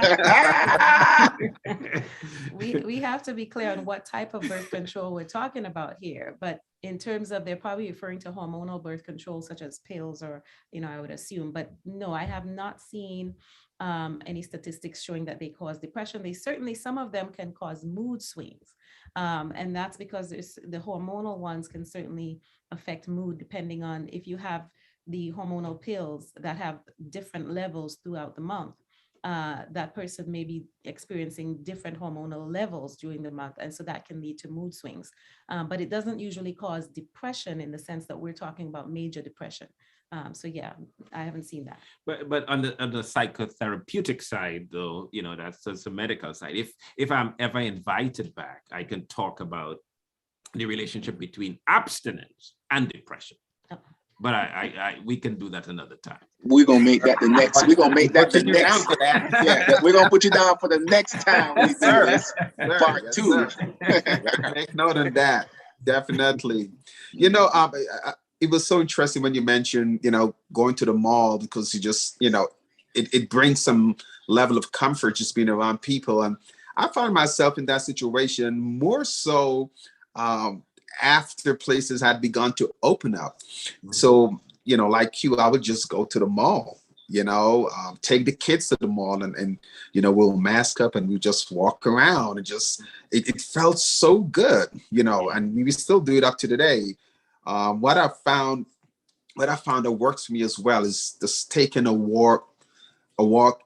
We have to be clear on what type of birth control we're talking about here. But in terms of, they're probably referring to hormonal birth control, such as pills or, I would assume. But no, I have not seen any statistics showing that they cause depression. Some of them can cause mood swings. And that's because the hormonal ones can certainly affect mood, depending on if you have the hormonal pills that have different levels throughout the month. That person may be experiencing different hormonal levels during the month. And so that can lead to mood swings. But it doesn't usually cause depression in the sense that we're talking about major depression. So yeah, I haven't seen that. But on the psychotherapeutic side, though, that's the medical side. If I'm ever invited back, I can talk about the relationship between abstinence and depression. Oh. But we can do that another time. We're gonna make that the next. We're gonna make that the next. Yeah, we're gonna put you down for the next time we do this. Part 2. Make note of that. Definitely. It was so interesting when you mentioned, going to the mall, because you just, it brings some level of comfort just being around people. And I found myself in that situation more so after places had begun to open up. So, like you, I would just go to the mall, take the kids to the mall and we'll mask up and we just walk around and just, it felt so good, and we still do it up to today. What I found that works for me as well is just taking a walk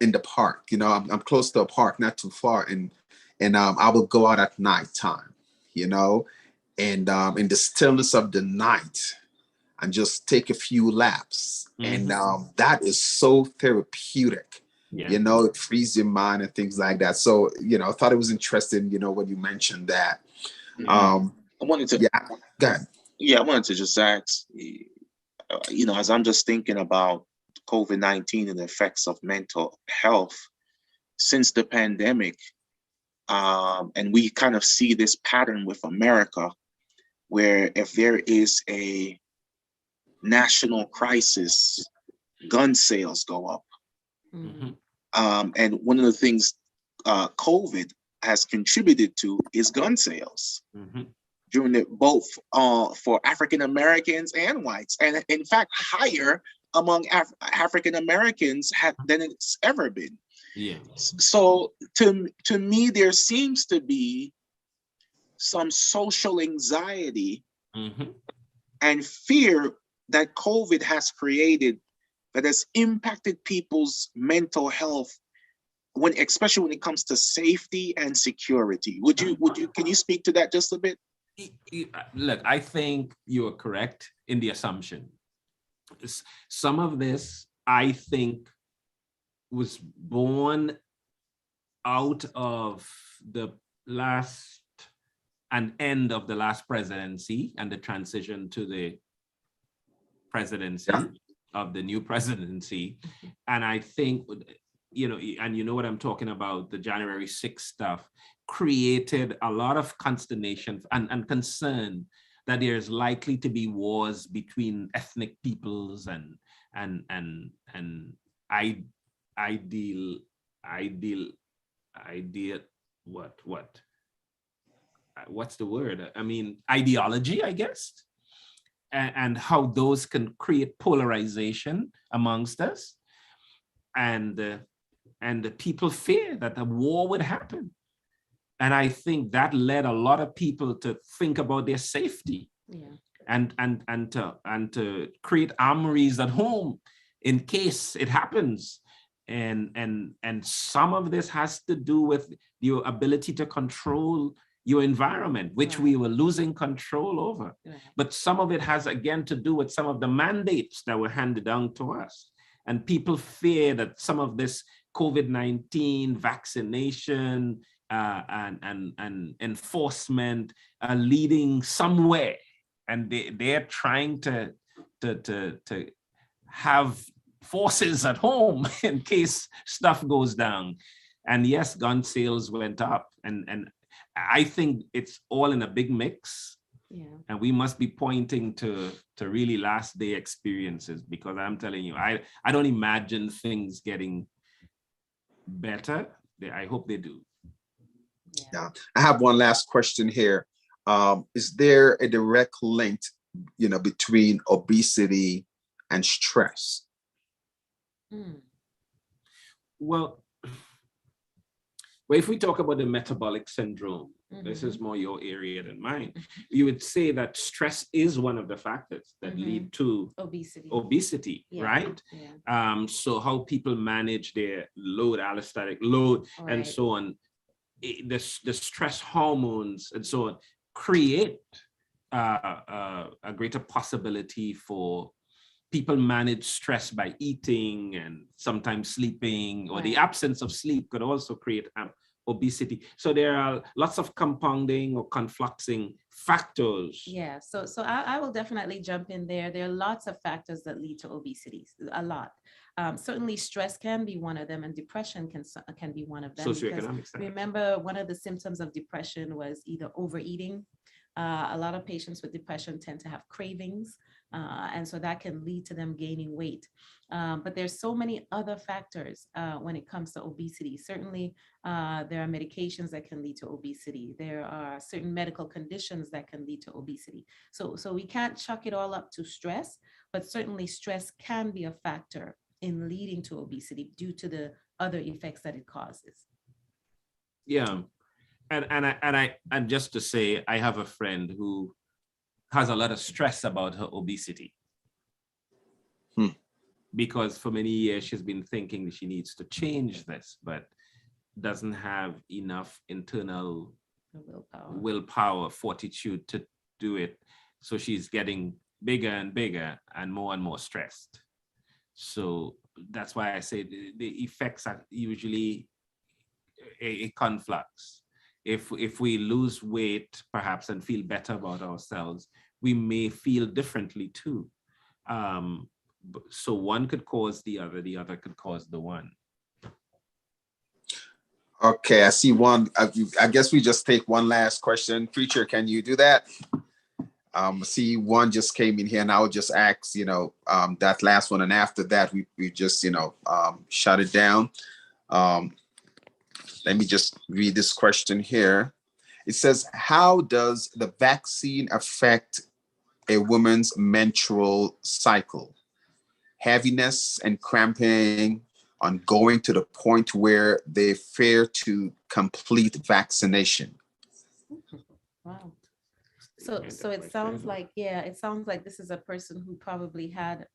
in the park. I'm close to a park, not too far, and I will go out at nighttime, and in the stillness of the night, and just take a few laps. And Mhm. that is so therapeutic. Yeah. You know, it frees your mind and things like that. So, I thought it was interesting, when you mentioned that. Yeah. I wanted to, Yeah, go ahead. yeah, I wanted to just ask, as I'm just thinking about COVID-19 and the effects of mental health since the pandemic, and we kind of see this pattern with America, where if there is a national crisis, gun sales go up. Mhm. And one of the things COVID has contributed to is gun sales Mhm. during the both for African Americans and whites, and in fact higher among African Americans than it's ever been. Yeah. So to me, there seems to be some social anxiety Mhm. and fear that COVID has created that has impacted people's mental health especially when it comes to safety and security. Can you speak to that just a bit? Look, I think you are correct in the assumption. Some of this, I think, was born out of the last and end of the last presidency and the transition to the presidency Yeah. of the new presidency. And I think, and you know what I'm talking about, the January 6th stuff created a lot of consternation and concern that there's likely to be wars between ethnic peoples and I ideal ideal idea what's the word? I mean, ideology, I guess, and how those can create polarization amongst us, and the people fear that a war would happen, and I think that led a lot of people to think about their safety, and to create armories at home in case it happens, and some of this has to do with your ability to control your environment, which we were losing control over. But some of it has, again, to do with some of the mandates that were handed down to us. And people fear that some of this COVID-19 vaccination and enforcement are leading somewhere. And they're trying to have forces at home in case stuff goes down. And yes, gun sales went up. And I think it's all in a big mix. Yeah. And we must be pointing to really last day experiences, because I'm telling you, I don't imagine things getting better. I hope they do. Yeah. I have one last question here. Is there a direct link, between obesity and stress? Well, if we talk about the metabolic syndrome, this is more your area than mine. You would say that stress is one of the factors that lead to obesity, right? Yeah. So how people manage their load, allostatic load, and so on, the stress hormones and so on create a greater possibility for people manage stress by eating and sometimes sleeping, or the absence of sleep could also create obesity. So there are lots of compounding or confluxing factors. Yeah, so I will definitely jump in there. There are lots of factors that lead to obesity, a lot. Certainly stress can be one of them, and depression can be one of them. Socioeconomic. Remember, one of the symptoms of depression was either overeating. A lot of patients with depression tend to have cravings, and so that can lead to them gaining weight. But there's so many other factors when it comes to obesity. Certainly, there are medications that can lead to obesity. There are certain medical conditions that can lead to obesity. So we can't chalk it all up to stress, but certainly stress can be a factor in leading to obesity due to the other effects that it causes. Yeah. And just to say, I have a friend who has a lot of stress about her obesity. Because for many years she's been thinking that she needs to change this, but doesn't have enough internal willpower, fortitude to do it. So she's getting bigger and bigger and more stressed. So that's why I say the effects are usually a conflux. If we lose weight perhaps and feel better about ourselves, we may feel differently too. So one could cause the other could cause the one. Okay, I see one. I guess we just take one last question. Preacher, can you do that? See, one just came in here, and I would just ask, that last one, and after that, we just, shut it down. Let me just read this question here. It says, how does the vaccine affect a woman's menstrual cycle? Heaviness and cramping on going to the point where they fear to complete vaccination. Wow. So it sounds like, it sounds like this is a person who probably had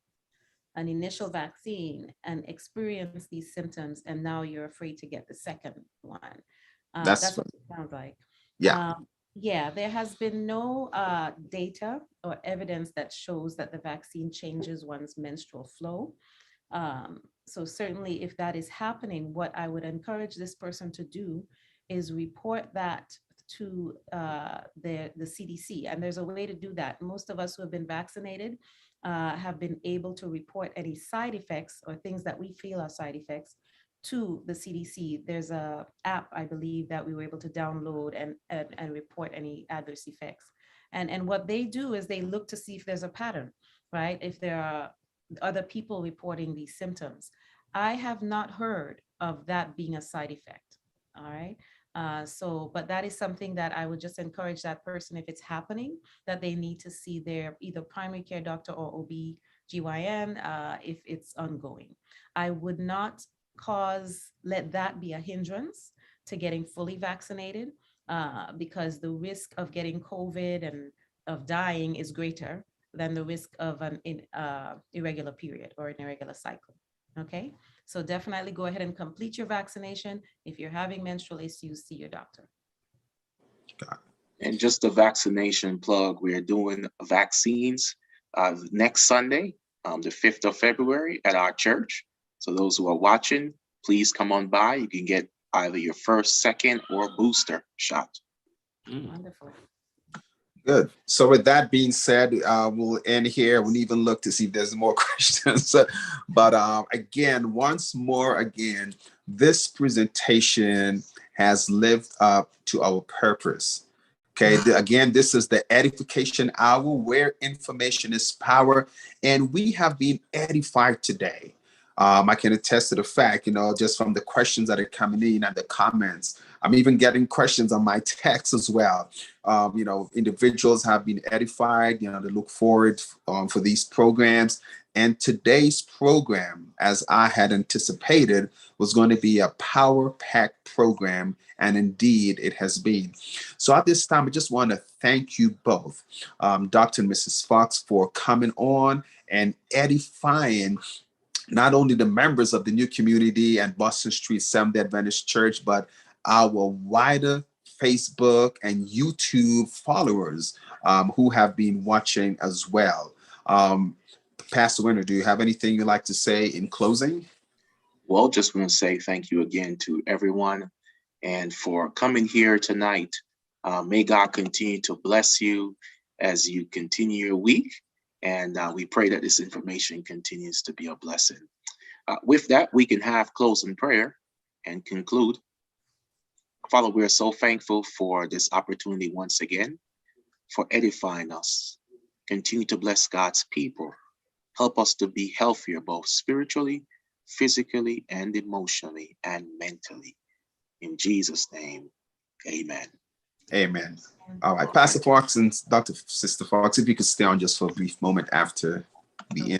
an initial vaccine and experienced these symptoms, and now you're afraid to get the second one. That's what it sounds like. Yeah. Yeah, there has been no data or evidence that shows that the vaccine changes one's menstrual flow. So certainly if that is happening, what I would encourage this person to do is report that to the CDC. And there's a way to do that. Most of us who have been vaccinated have been able to report any side effects or things that we feel are side effects to the CDC. There's a app, I believe, that we were able to download and report any adverse effects. And what they do is they look to see if there's a pattern, right? If there are other people reporting these symptoms. I have not heard of that being a side effect. All right. But that is something that I would just encourage that person, if it's happening, that they need to see their either primary care doctor or OB/GYN if it's ongoing. I would not let that be a hindrance to getting fully vaccinated because the risk of getting COVID and of dying is greater than the risk of an irregular period or an irregular cycle. Okay, so definitely go ahead and complete your vaccination. If you're having menstrual issues, see your doctor. And just a vaccination plug, we're doing vaccines next Sunday, the 5th of February at our church. So those who are watching, please come on by. You can get either your first, second, or booster shot. Wonderful. Good. So with that being said, we'll end here. We'll even look to see if there's more questions. But again, once more, this presentation has lived up to our purpose. Okay. Again, this is the edification hour where information is power, and we have been edified today. I can attest to the fact, just from the questions that are coming in and the comments. I'm even getting questions on my text as well. Individuals have been edified, they look forward for these programs. And today's program, as I had anticipated, was going to be a power-packed program. And indeed, it has been. So at this time, I just want to thank you both, Dr. and Mrs. Fox, for coming on and edifying not only the members of the new community and Boston Street Seventh-day Adventist Church, but our wider Facebook and YouTube followers who have been watching as well. Pastor Winter, do you have anything you'd like to say in closing? Well, just want to say thank you again to everyone and for coming here tonight. May God continue to bless you as you continue your week. And we pray that this information continues to be a blessing. With that, we can have closing prayer and conclude. Father, we are so thankful for this opportunity once again, for edifying us. Continue to bless God's people. Help us to be healthier, both spiritually, physically, and emotionally, and mentally. In Jesus' name, amen. Amen. All right, Pastor Fox and Sister Fox, if you could stay on just for a brief moment after we end.